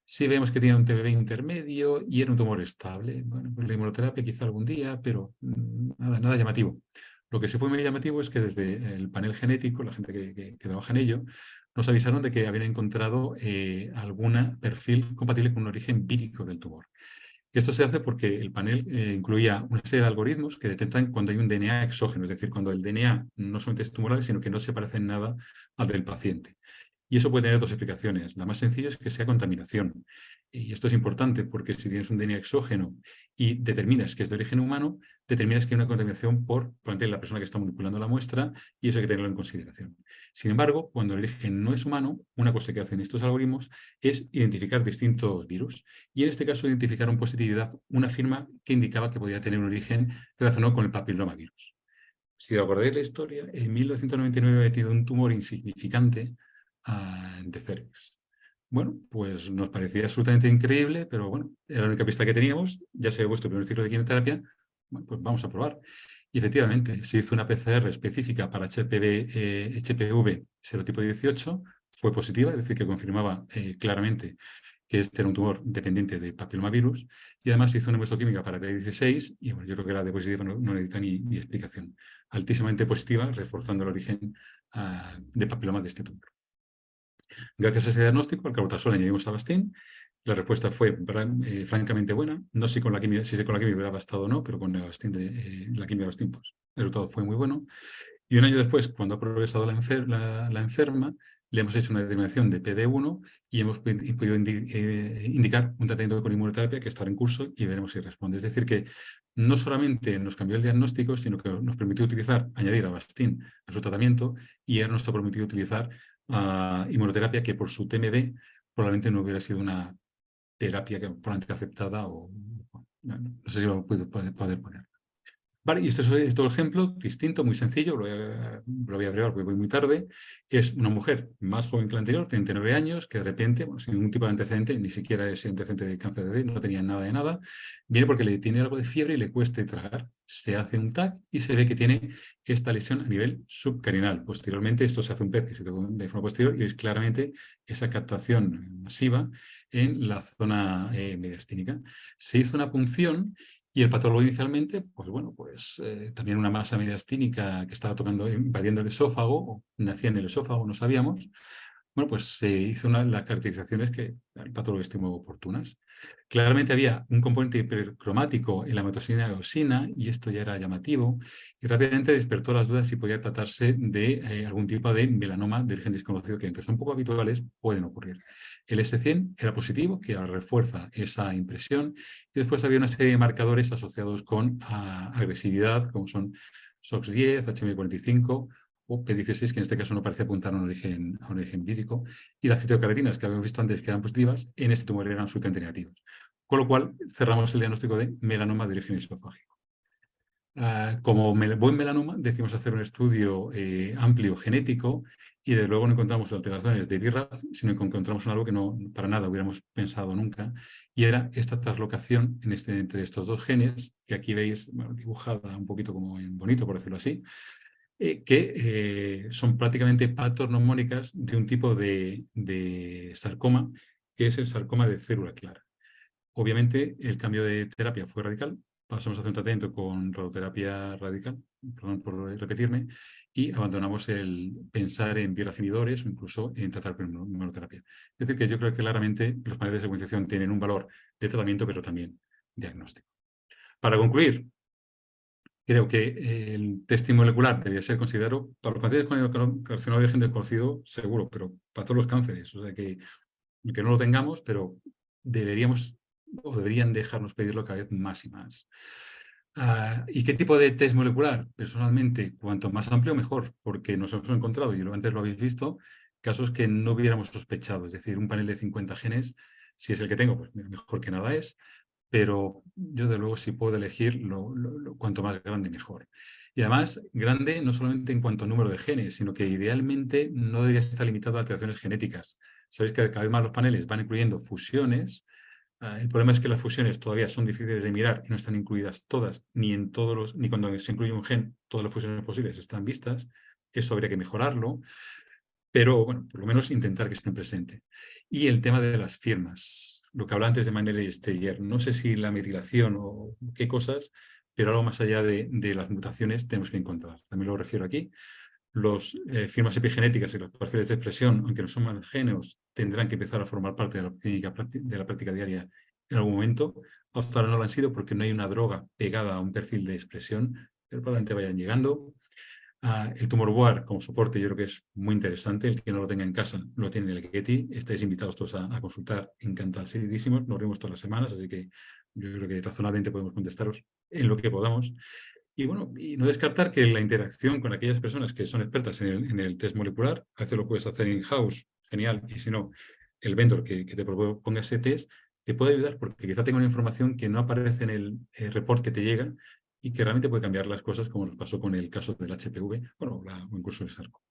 Sí vemos que tiene un TBB intermedio y era un tumor estable. Bueno, pues la inmunoterapia quizá algún día, pero nada llamativo. Lo que sí fue muy llamativo es que desde el panel genético, la gente que trabaja en ello, nos avisaron de que habían encontrado algún perfil compatible con un origen vírico del tumor. Esto se hace porque el panel incluía una serie de algoritmos que detectan cuando hay un DNA exógeno, es decir, cuando el DNA no solamente es tumoral, sino que no se parece en nada al del paciente. Y eso puede tener dos explicaciones. La más sencilla es que sea contaminación. Y esto es importante porque si tienes un DNA exógeno y determinas que es de origen humano, determinas que hay una contaminación por la persona que está manipulando la muestra y eso hay que tenerlo en consideración. Sin embargo, cuando el origen no es humano, una cosa que hacen estos algoritmos es identificar distintos virus. Y en este caso identificaron positividad una firma que indicaba que podía tener un origen relacionado con el papilomavirus. Si recordáis la historia, en 1999 había tenido un tumor insignificante de cervix. Bueno, pues nos parecía absolutamente increíble, pero bueno, era la única pista que teníamos, ya se había vuestro primer ciclo de quimioterapia, bueno, pues vamos a probar. Y efectivamente, se hizo una PCR específica para HPV serotipo 18, fue positiva, es decir, que confirmaba claramente que este era un tumor dependiente de papilomavirus, y además se hizo una muestroquímica para PL16, y bueno, yo creo que la de positiva no necesita ni explicación. Altísimamente positiva, reforzando el origen de papiloma de este tumor. Gracias a ese diagnóstico, al carbotasol añadimos Avastin. La respuesta fue francamente buena. No sé si con la quimio hubiera bastado o no, pero con Avastin la quimio de Avastin, pues, el resultado fue muy bueno. Y un año después, cuando ha progresado la enferma, le hemos hecho una determinación de PD1 y hemos podido indicar un tratamiento con inmunoterapia que está en curso y veremos si responde. Es decir, que no solamente nos cambió el diagnóstico, sino que nos permitió añadir Avastin a su tratamiento y ahora nos ha permitido utilizar inmunoterapia que por su TMB probablemente no hubiera sido una terapia que probablemente aceptada o no sé si lo puedo poder poner. Vale, y este es todo ejemplo distinto, muy sencillo, lo voy a abrevar porque voy muy tarde. Es una mujer más joven que la anterior, 39 años, que de repente, bueno, sin ningún tipo de antecedente, ni siquiera ese antecedente de cáncer de no tenía nada de nada, viene porque le tiene algo de fiebre y le cuesta tragar. Se hace un TAC y se ve que tiene esta lesión a nivel subcarinal. Posteriormente, esto se hace un PET que se tocó de forma posterior y veis claramente esa captación masiva en la zona mediastínica. Se hizo una punción. Y el patólogo inicialmente, pues bueno, pues también una masa mediastínica que estaba invadiendo el esófago, nacía en el esófago, no sabíamos. Bueno, pues se hizo las caracterizaciones que el patólogo estimó oportunas. Claramente había un componente hipercromático en la hematosina eosina, y esto ya era llamativo, y rápidamente despertó las dudas si podía tratarse de algún tipo de melanoma de origen desconocido, que aunque son poco habituales, pueden ocurrir. El S100 era positivo, que refuerza esa impresión, y después había una serie de marcadores asociados con agresividad, como son SOX10, HM45, o P16, que en este caso no parece apuntar a un origen vírico, y las citocaratinas que habíamos visto antes que eran positivas, en este tumor eran absolutamente negativas. Con lo cual, cerramos el diagnóstico de melanoma de origen esofágico. Como buen melanoma, decidimos hacer un estudio amplio genético y de luego no encontramos alteraciones de BRAF, sino que encontramos algo que no para nada hubiéramos pensado nunca, y era esta translocación entre estos dos genes, que aquí veis dibujada un poquito como en bonito, por decirlo así, que son prácticamente patornomónicas de un tipo de sarcoma, que es el sarcoma de célula clara. Obviamente, el cambio de terapia fue radical. Pasamos a hacer un tratamiento con radioterapia radical, perdón por repetirme, y abandonamos el pensar en biorafinidores o incluso en tratar con inmunoterapia. Es decir, que yo creo que claramente los paneles de secuenciación tienen un valor de tratamiento, pero también diagnóstico. Para concluir, Creo que el testing molecular debería ser considerado para los pacientes con carcinoma de origen desconocido, seguro, pero para todos los cánceres. O sea que no lo tengamos, pero deberíamos o deberían dejarnos pedirlo cada vez más y más. ¿Y qué tipo de test molecular? Personalmente, cuanto más amplio, mejor, porque nos hemos encontrado, y antes lo habéis visto, casos que no hubiéramos sospechado. Es decir, un panel de 50 genes, si es el que tengo, pues mejor que nada es, pero yo de luego si puedo elegir, cuanto más grande mejor. Y además, grande no solamente en cuanto a número de genes, sino que idealmente no debería estar limitado a alteraciones genéticas. Sabéis que cada vez más los paneles van incluyendo fusiones. El problema es que las fusiones todavía son difíciles de mirar y no están incluidas todas, ni cuando se incluye un gen, todas las fusiones posibles están vistas. Eso habría que mejorarlo, pero bueno, por lo menos intentar que estén presentes. Y el tema de las firmas, lo que hablaba antes de Manel y Steyer, no sé si la metilación o qué cosas, pero algo más allá de las mutaciones tenemos que encontrar. También lo refiero aquí. Los firmas epigenéticas y los perfiles de expresión, aunque no son más géneros, tendrán que empezar a formar parte de la práctica diaria en algún momento. Hasta ahora no lo han sido porque no hay una droga pegada a un perfil de expresión, pero probablemente vayan llegando. El tumor board como soporte yo creo que es muy interesante. El que no lo tenga en casa lo tiene en el Getty. Estáis invitados todos a consultar, encantadísimos. Nos vemos todas las semanas, así que yo creo que razonablemente podemos contestaros en lo que podamos. Y bueno, y no descartar que la interacción con aquellas personas que son expertas en el test molecular, a veces lo puedes hacer in-house, genial, y si no, el vendor que te proponga ese test te puede ayudar porque quizá tenga una información que no aparece en el report que te llega y que realmente puede cambiar las cosas, como nos pasó con el caso del HPV, bueno, o incluso el SARCO.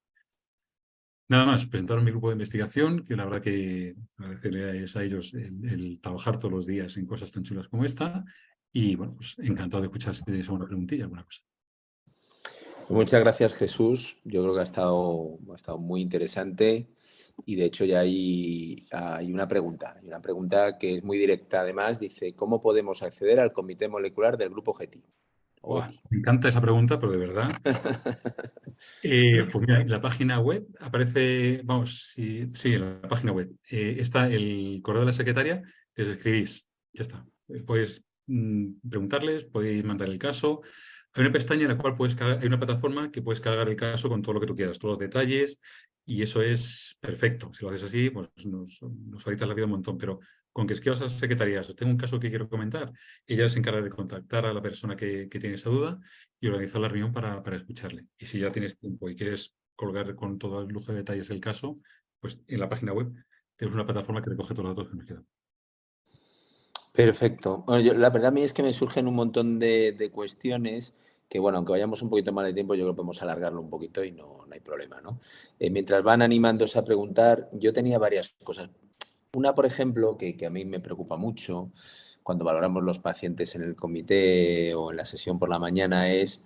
Nada más, presentaron mi grupo de investigación, que la verdad que agradecerles a ellos el trabajar todos los días en cosas tan chulas como esta. Y bueno, pues encantado de escuchar si tenéis alguna preguntilla, alguna cosa. Muchas gracias, Jesús. Yo creo que ha estado muy interesante y de hecho ya hay una pregunta que es muy directa además. Dice, ¿cómo podemos acceder al comité molecular del grupo GETI? Me encanta esa pregunta, pero de verdad. Pues mira, en la página web aparece, vamos, sí, en la página web está el correo de la secretaria, les escribís, ya está. Podéis preguntarles, podéis mandar el caso. Hay una pestaña en la cual hay una plataforma que puedes cargar el caso con todo lo que tú quieras, todos los detalles, y eso es perfecto. Si lo haces así, pues nos facilita la vida un montón, pero con que escribas a las secretarías, tengo un caso que quiero comentar, ella se encarga de contactar a la persona que tiene esa duda y organizar la reunión para escucharle. Y si ya tienes tiempo y quieres colgar con todo el lujo de detalles el caso, pues en la página web tenemos una plataforma que recoge todos los datos que nos quedan. Perfecto. Bueno, la verdad a mí es que me surgen un montón de cuestiones que, bueno, aunque vayamos un poquito mal de tiempo, yo creo que podemos alargarlo un poquito y no hay problema, ¿no? Mientras van animándose a preguntar, yo tenía varias cosas. Una, por ejemplo, que a mí me preocupa mucho cuando valoramos los pacientes en el comité o en la sesión por la mañana es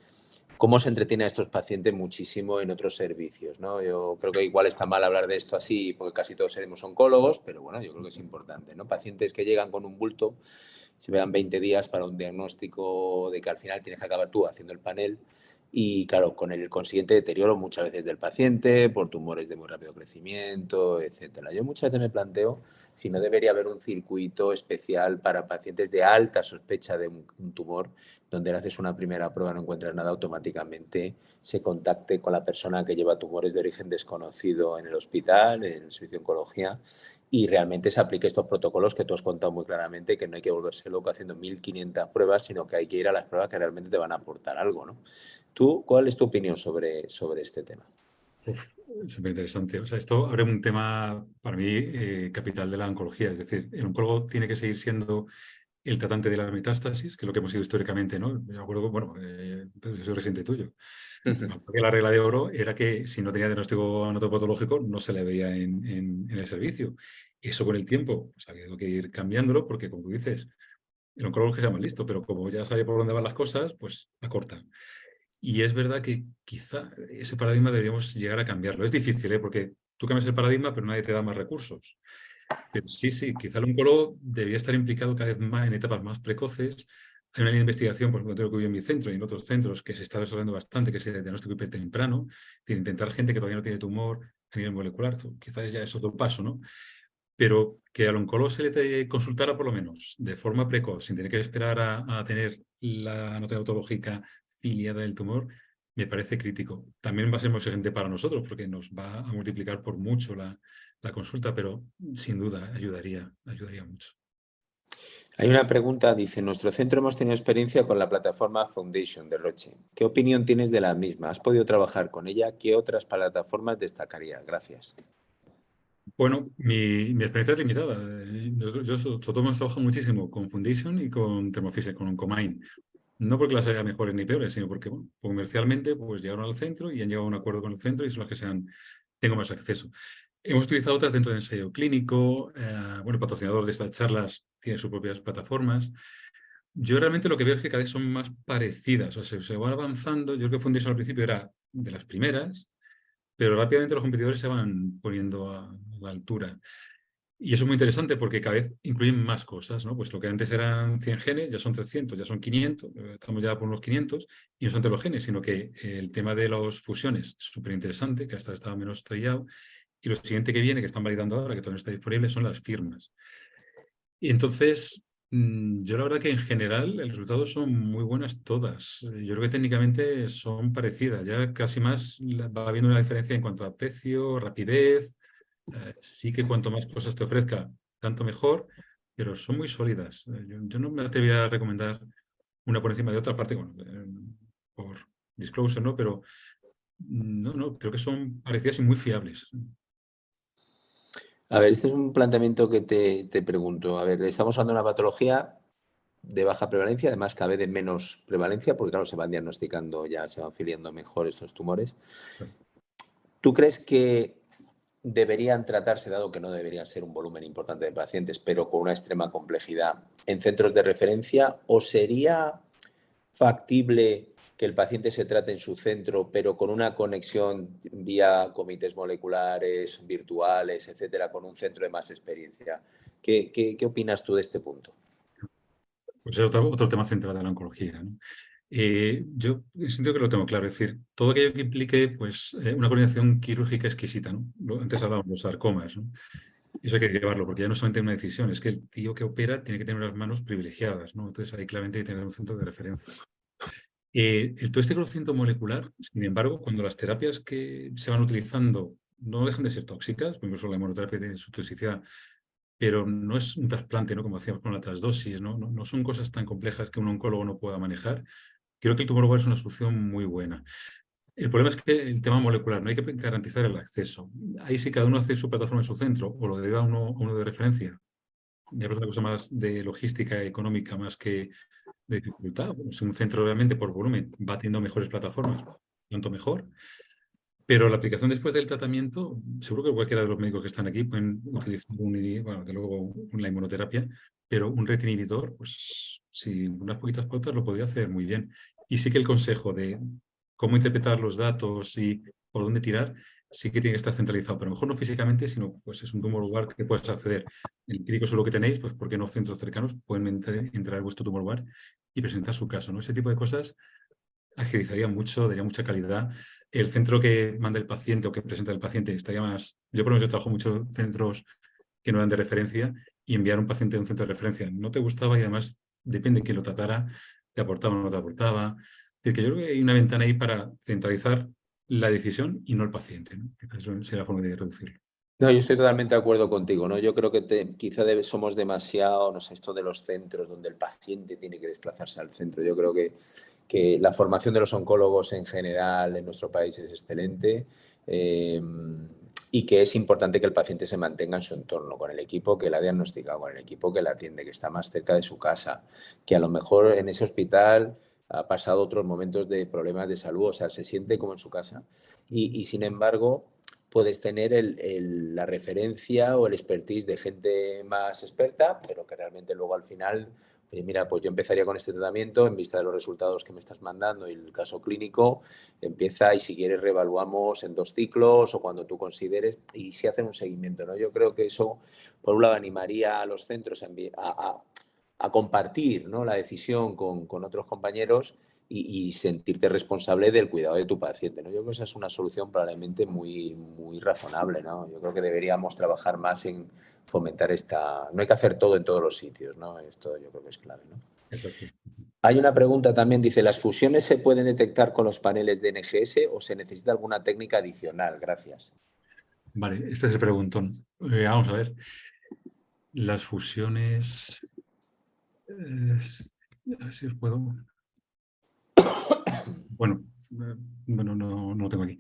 cómo se entretiene a estos pacientes muchísimo en otros servicios, ¿no? Yo creo que igual está mal hablar de esto así porque casi todos seremos oncólogos, pero bueno, yo creo que es importante, ¿no? Pacientes que llegan con un bulto, se vean 20 días para un diagnóstico de que al final tienes que acabar tú haciendo el panel y, claro, con el consiguiente deterioro muchas veces del paciente por tumores de muy rápido crecimiento, etcétera. Yo muchas veces me planteo si no debería haber un circuito especial para pacientes de alta sospecha de un tumor, donde le haces una primera prueba, no encuentras nada, automáticamente se contacte con la persona que lleva tumores de origen desconocido en el hospital, en el servicio de oncología, y realmente se aplique estos protocolos que tú has contado muy claramente, que no hay que volverse loco haciendo 1500 pruebas, sino que hay que ir a las pruebas que realmente te van a aportar algo, ¿no? ¿Tú, cuál es tu opinión sobre este tema? Súper interesante. O sea, esto abre un tema para mí capital de la oncología. Es decir, el oncólogo tiene que seguir siendo el tratante de la metástasis, que es lo que hemos sido históricamente, ¿no? Me acuerdo, bueno, yo soy reciente tuyo. La regla de oro era que si no tenía diagnóstico anatopatológico no se le veía en el servicio. Eso con el tiempo pues, ha habido que ir cambiándolo porque, como tú dices, el oncólogo es que sea más listo, pero como ya sabe por dónde van las cosas, pues acorta. Y es verdad que quizá ese paradigma deberíamos llegar a cambiarlo. Es difícil, ¿eh? Porque tú cambias el paradigma, pero nadie te da más recursos. Pero sí, quizá el oncólogo debería estar implicado cada vez más en etapas más precoces. Hay una línea de investigación, por ejemplo, que hubo en mi centro y en otros centros que se está desarrollando bastante, que es el diagnóstico hipertemprano. Es decir, intentar gente que todavía no tiene tumor a nivel molecular. Quizás ya es otro paso, ¿no? Pero que al oncólogo se le consultara por lo menos de forma precoz, sin tener que esperar a tener la nota autológica ciliada del tumor, me parece crítico. También va a ser muy exigente para nosotros porque nos va a multiplicar por mucho la consulta, pero sin duda ayudaría mucho. Hay una pregunta, dice, en nuestro centro hemos tenido experiencia con la plataforma Foundation de Roche. ¿Qué opinión tienes de la misma? ¿Has podido trabajar con ella? ¿Qué otras plataformas destacarías? Gracias. Bueno, mi experiencia es limitada. Yo sobre todo hemos trabajado muchísimo con Foundation y con Thermo Fisher, con Oncomine. No porque las haya mejores ni peores, sino porque bueno, comercialmente pues llegaron al centro y han llegado a un acuerdo con el centro y son las que tengo más acceso. Hemos utilizado otras dentro del ensayo clínico. Bueno, el patrocinador de estas charlas tiene sus propias plataformas. Yo realmente lo que veo es que cada vez son más parecidas. O sea, se va avanzando. Yo creo que Foundation al principio era de las primeras, pero rápidamente los competidores se van poniendo a la altura. Y eso es muy interesante porque cada vez incluyen más cosas, ¿no? Pues lo que antes eran 100 genes, ya son 300, ya son 500, estamos ya por unos 500, y no solamente los genes, sino que el tema de las fusiones es súper interesante, que hasta estaba menos trillado, y lo siguiente que viene, que están validando ahora, que todavía no está disponible, son las firmas. Y entonces, yo la verdad que en general los resultados son muy buenas todas. Yo creo que técnicamente son parecidas, ya casi más va habiendo una diferencia en cuanto a precio, rapidez. Sí que cuanto más cosas te ofrezca, tanto mejor, pero son muy sólidas. Yo no me atrevería a recomendar una por encima de otra parte, bueno, por disclosure, ¿no? Pero no, creo que son parecidas y muy fiables. A ver, este es un planteamiento que te pregunto. A ver, estamos hablando de una patología de baja prevalencia, además cada vez de menos prevalencia, porque claro, se van diagnosticando ya, se van filiando mejor estos tumores. ¿Tú crees que deberían tratarse, dado que no deberían ser un volumen importante de pacientes, pero con una extrema complejidad, en centros de referencia, o sería factible que el paciente se trate en su centro, pero con una conexión vía comités moleculares, virtuales, etcétera, con un centro de más experiencia? ¿Qué opinas tú de este punto? Pues es otro tema central de la oncología, ¿no? Yo siento que lo tengo claro, es decir, todo aquello que implique pues, una coordinación quirúrgica exquisita, ¿no? Antes hablábamos de los sarcomas, ¿no? Eso hay que llevarlo, porque ya no solamente una decisión, es que el tío que opera tiene que tener unas manos privilegiadas, ¿no? Entonces ahí claramente hay que tener un centro de referencia. Todo este conocimiento molecular, sin embargo, cuando las terapias que se van utilizando no dejan de ser tóxicas, incluso la inmunoterapia tiene su toxicidad, pero no es un trasplante, ¿no? Como hacíamos con la transdosis, ¿no? No son cosas tan complejas que un oncólogo no pueda manejar. Creo que el tumor es una solución muy buena. El problema es que el tema molecular, no hay que garantizar el acceso. Ahí sí cada uno hace su plataforma en su centro o lo deriva a uno de referencia. Ya es una cosa más de logística económica más que de dificultad. Pues un centro realmente por volumen va teniendo mejores plataformas, tanto mejor. Pero la aplicación después del tratamiento, seguro que cualquiera de los médicos que están aquí pueden utilizar bueno, de luego la inmunoterapia, pero un RET inhibidor, pues sin unas poquitas pautas lo podría hacer muy bien. Y sí que el consejo de cómo interpretar los datos y por dónde tirar, sí que tiene que estar centralizado, pero mejor no físicamente, sino pues es un tumor lugar que puedes acceder. El clínico seguro que tenéis, pues porque no centros cercanos pueden entrar a vuestro tumor lugar y presentar su caso, ¿no? Ese tipo de cosas agilizaría mucho, daría mucha calidad. El centro que manda el paciente o que presenta el paciente estaría más. Yo, por ejemplo, yo trabajo en muchos centros que no eran de referencia y enviar un paciente a un centro de referencia no te gustaba y además depende de quién lo tratara, te aportaba o no te aportaba. Es decir, que yo creo que hay una ventana ahí para centralizar la decisión y no el paciente, ¿no? Esa sería la forma de reducirlo. No, yo estoy totalmente de acuerdo contigo, ¿no? Yo creo que quizá somos demasiado, no sé, esto de los centros donde el paciente tiene que desplazarse al centro. Yo creo que la formación de los oncólogos en general en nuestro país es excelente, y que es importante que el paciente se mantenga en su entorno, con el equipo que la ha diagnosticado, con el equipo que la atiende, que está más cerca de su casa, que a lo mejor en ese hospital ha pasado otros momentos de problemas de salud, o sea, se siente como en su casa. Y sin embargo puedes tener la referencia o el expertise de gente más experta, pero que realmente luego al final, oye, mira, pues yo empezaría con este tratamiento en vista de los resultados que me estás mandando y el caso clínico, empieza y si quieres reevaluamos en 2 ciclos o cuando tú consideres y si hacen un seguimiento, ¿no? Yo creo que eso, por un lado, animaría a los centros a compartir, ¿no?, la decisión con otros compañeros y sentirte responsable del cuidado de tu paciente, ¿no? Yo creo que esa es una solución probablemente muy, muy razonable, ¿no? Yo creo que deberíamos trabajar más en fomentar esta. No hay que hacer todo en todos los sitios, ¿no? Esto yo creo que es clave, ¿no? Exacto. Hay una pregunta también, dice, ¿las fusiones se pueden detectar con los paneles de NGS o se necesita alguna técnica adicional? Gracias. Vale, este es el preguntón. Vamos a ver. Las fusiones... a ver si os puedo... Bueno, no lo tengo aquí.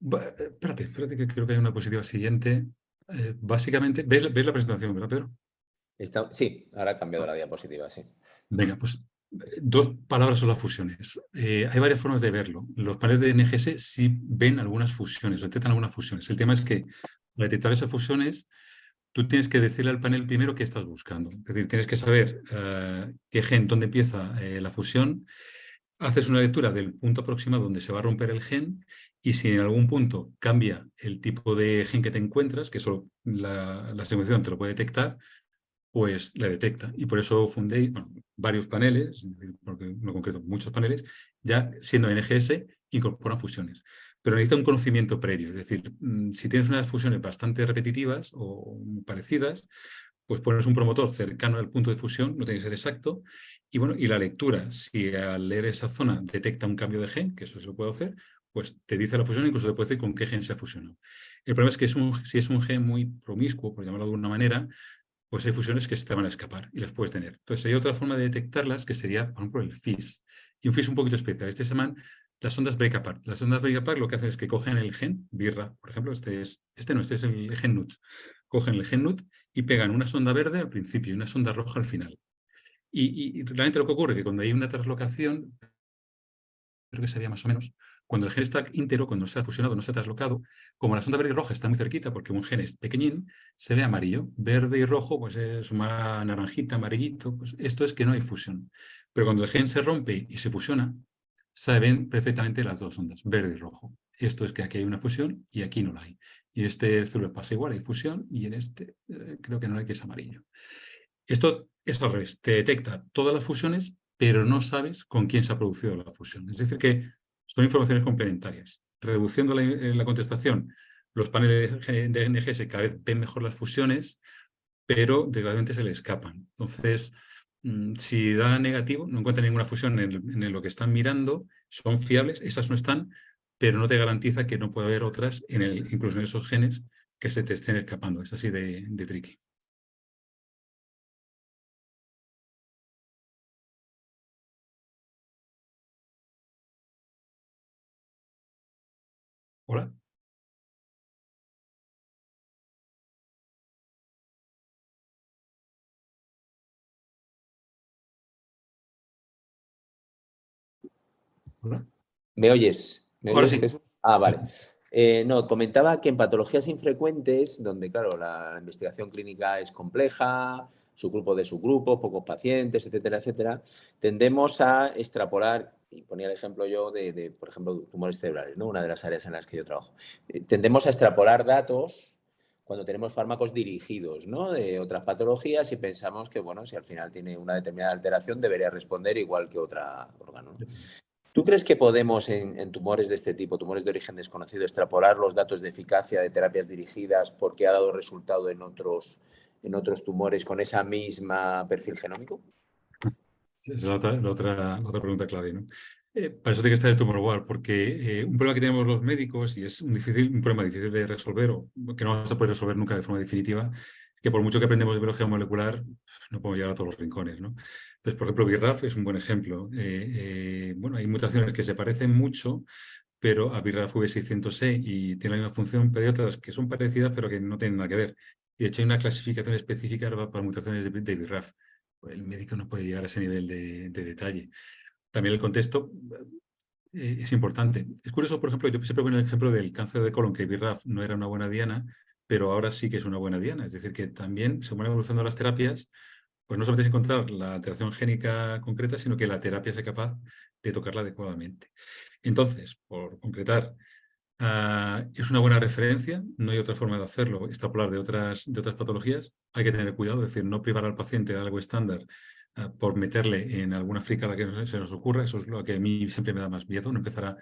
Espérate, que creo que hay una diapositiva siguiente. Básicamente, ¿ves la presentación, verdad, Pedro? Sí, ahora ha cambiado la diapositiva, sí. Venga, pues 2 palabras son las fusiones. Hay varias formas de verlo. Los paneles de NGS sí ven algunas fusiones, detectan algunas fusiones. El tema es que para detectar esas fusiones, tú tienes que decirle al panel primero qué estás buscando. Es decir, tienes que saber qué gen, dónde empieza la fusión. Haces una lectura del punto aproximado donde se va a romper el gen y si en algún punto cambia el tipo de gen que te encuentras, que solo la secuenciación te lo puede detectar, pues la detecta. Y por eso fundé varios paneles, porque no concreto, muchos paneles, ya siendo NGS, incorporan fusiones. Pero necesita un conocimiento previo. Es decir, si tienes unas fusiones bastante repetitivas o parecidas, pues pones un promotor cercano al punto de fusión, no tiene que ser exacto, y bueno, y la lectura, si al leer esa zona detecta un cambio de gen, que eso se lo puedo hacer, pues te dice la fusión, incluso te puede decir con qué gen se ha fusionado. El problema es que si es un gen muy promiscuo, por llamarlo de una manera, pues hay fusiones que se te van a escapar y las puedes tener. Entonces hay otra forma de detectarlas que sería, por ejemplo, el FIS. Y un FIS un poquito especial. Este se llaman las ondas break apart. Las ondas break apart lo que hacen es que cogen el gen, BIRRA, por ejemplo, este es el gen NUT. Cogen el gen NUT y pegan una sonda verde al principio y una sonda roja al final. Y realmente lo que ocurre es que cuando hay una translocación, creo que sería más o menos, cuando el gen está íntegro, cuando no se ha fusionado, no se ha traslocado, como la sonda verde y roja está muy cerquita, porque un gen es pequeñín, se ve amarillo. Verde y rojo, pues es una naranjita, amarillito, pues esto es que no hay fusión. Pero cuando el gen se rompe y se fusiona, se ven perfectamente las dos ondas, verde y rojo. Esto es que aquí hay una fusión y aquí no la hay. Y en este azul pasa igual, hay fusión, y en este creo que no hay, que es amarillo. Esto es al revés, te detecta todas las fusiones, pero no sabes con quién se ha producido la fusión. Es decir, que son informaciones complementarias. Reduciendo la contestación, los paneles de NGS cada vez ven mejor las fusiones, pero desgraciadamente se le escapan. Entonces, si da negativo, no encuentran ninguna fusión en lo que están mirando, son fiables, esas no están, pero no te garantiza que no pueda haber otras, incluso en esos genes, que se te estén escapando. Es así de tricky. Hola. Hola. ¿Me oyes? ¿Me Ahora oyes, sí. Jesús? Ah, vale. No, comentaba que en patologías infrecuentes, donde, claro, la investigación clínica es compleja, subgrupo de subgrupo, pocos pacientes, etcétera, etcétera, tendemos a extrapolar, y ponía el ejemplo yo de, por ejemplo, tumores cerebrales, ¿no? Una de las áreas en las que yo trabajo. Tendemos a extrapolar datos cuando tenemos fármacos dirigidos, ¿no? De otras patologías y pensamos que, bueno, si al final tiene una determinada alteración, debería responder igual que otro órgano, ¿no? ¿Tú crees que podemos en tumores de este tipo, tumores de origen desconocido, extrapolar los datos de eficacia de terapias dirigidas porque ha dado resultado en otros tumores con esa misma perfil genómico? Esa es la otra pregunta clave, ¿no? Para eso tiene que estar el tumor board, porque un problema que tenemos los médicos, y es un problema difícil de resolver, o que no vamos a poder resolver nunca de forma definitiva, es que por mucho que aprendemos de biología molecular, no podemos llegar a todos los rincones, ¿no? Entonces, por ejemplo, BRAF es un buen ejemplo. Bueno, hay mutaciones que se parecen mucho, pero a BRAF V600E y tiene la misma función, pero hay otras que son parecidas, pero que no tienen nada que ver. Y de hecho hay una clasificación específica para mutaciones de BRAF. El médico no puede llegar a ese nivel de detalle. También el contexto es importante. Es curioso, por ejemplo, yo siempre pongo el ejemplo del cáncer de colon, que BRAF no era una buena diana, pero ahora sí que es una buena diana. Es decir, que también, según van evolucionando las terapias, pues no solamente es encontrar la alteración génica concreta, sino que la terapia sea capaz de tocarla adecuadamente. Entonces, por concretar, es una buena referencia, no hay otra forma de hacerlo, extrapolar de otras patologías. Hay que tener cuidado, es decir, no privar al paciente de algo estándar por meterle en alguna fricada que se nos ocurra. Eso es lo que a mí siempre me da más miedo, no empezar a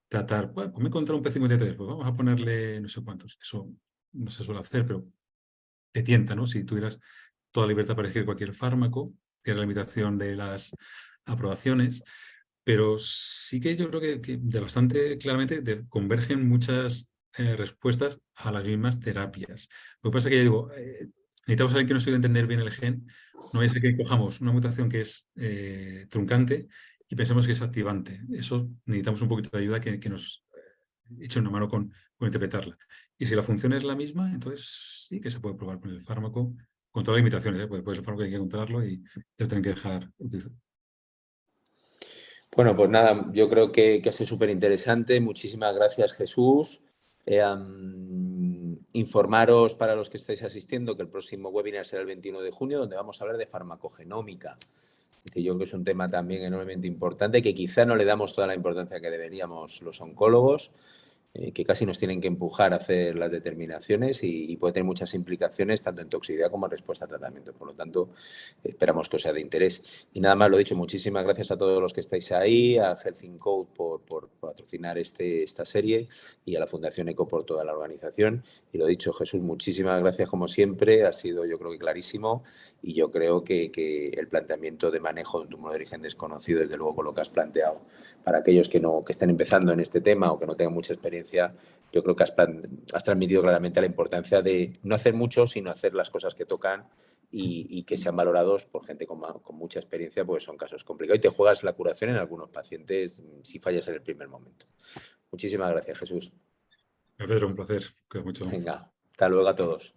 tratar, bueno, pues me he encontrado un P53, pues vamos a ponerle no sé cuántos. Eso no se suele hacer, pero te tienta, ¿no? Si tuvieras toda libertad para elegir cualquier fármaco, tiene la limitación de las aprobaciones, pero sí que yo creo que de bastante claramente convergen muchas respuestas a las mismas terapias. Lo que pasa es que ya digo, necesitamos alguien que nos ayude a entender bien el gen. No vaya a ser que cojamos una mutación que es truncante y pensemos que es activante. Eso necesitamos un poquito de ayuda que nos eche una mano con interpretarla. Y si la función es la misma, entonces sí que se puede probar con el fármaco, con todas las limitaciones, porque pues el fármaco hay que controlarlo y te lo tienen que dejar utilizar. Bueno, pues nada, yo creo que ha sido súper interesante. Muchísimas gracias, Jesús. Informaros para los que estáis asistiendo que el próximo webinar será el 21 de junio, donde vamos a hablar de farmacogenómica. Es decir, yo creo que es un tema también enormemente importante, que quizá no le damos toda la importancia que deberíamos los oncólogos, que casi nos tienen que empujar a hacer las determinaciones y puede tener muchas implicaciones tanto en toxicidad como en respuesta a tratamiento. Por lo tanto, esperamos que os sea de interés. Y nada más, lo dicho, muchísimas gracias a todos los que estáis ahí, a Health in Code por patrocinar esta serie y a la Fundación ECO por toda la organización. Y lo dicho, Jesús, muchísimas gracias como siempre, ha sido yo creo que clarísimo y yo creo que el planteamiento de manejo de un tumor de origen desconocido, desde luego con lo que has planteado, para aquellos que estén empezando en este tema o que no tengan mucha experiencia, yo creo que has transmitido claramente la importancia de no hacer mucho, sino hacer las cosas que tocan y que sean valorados por gente con mucha experiencia, porque son casos complicados y te juegas la curación en algunos pacientes si fallas en el primer momento. Muchísimas gracias, Jesús. Pedro, un placer. Cuídate mucho. Venga, hasta luego a todos.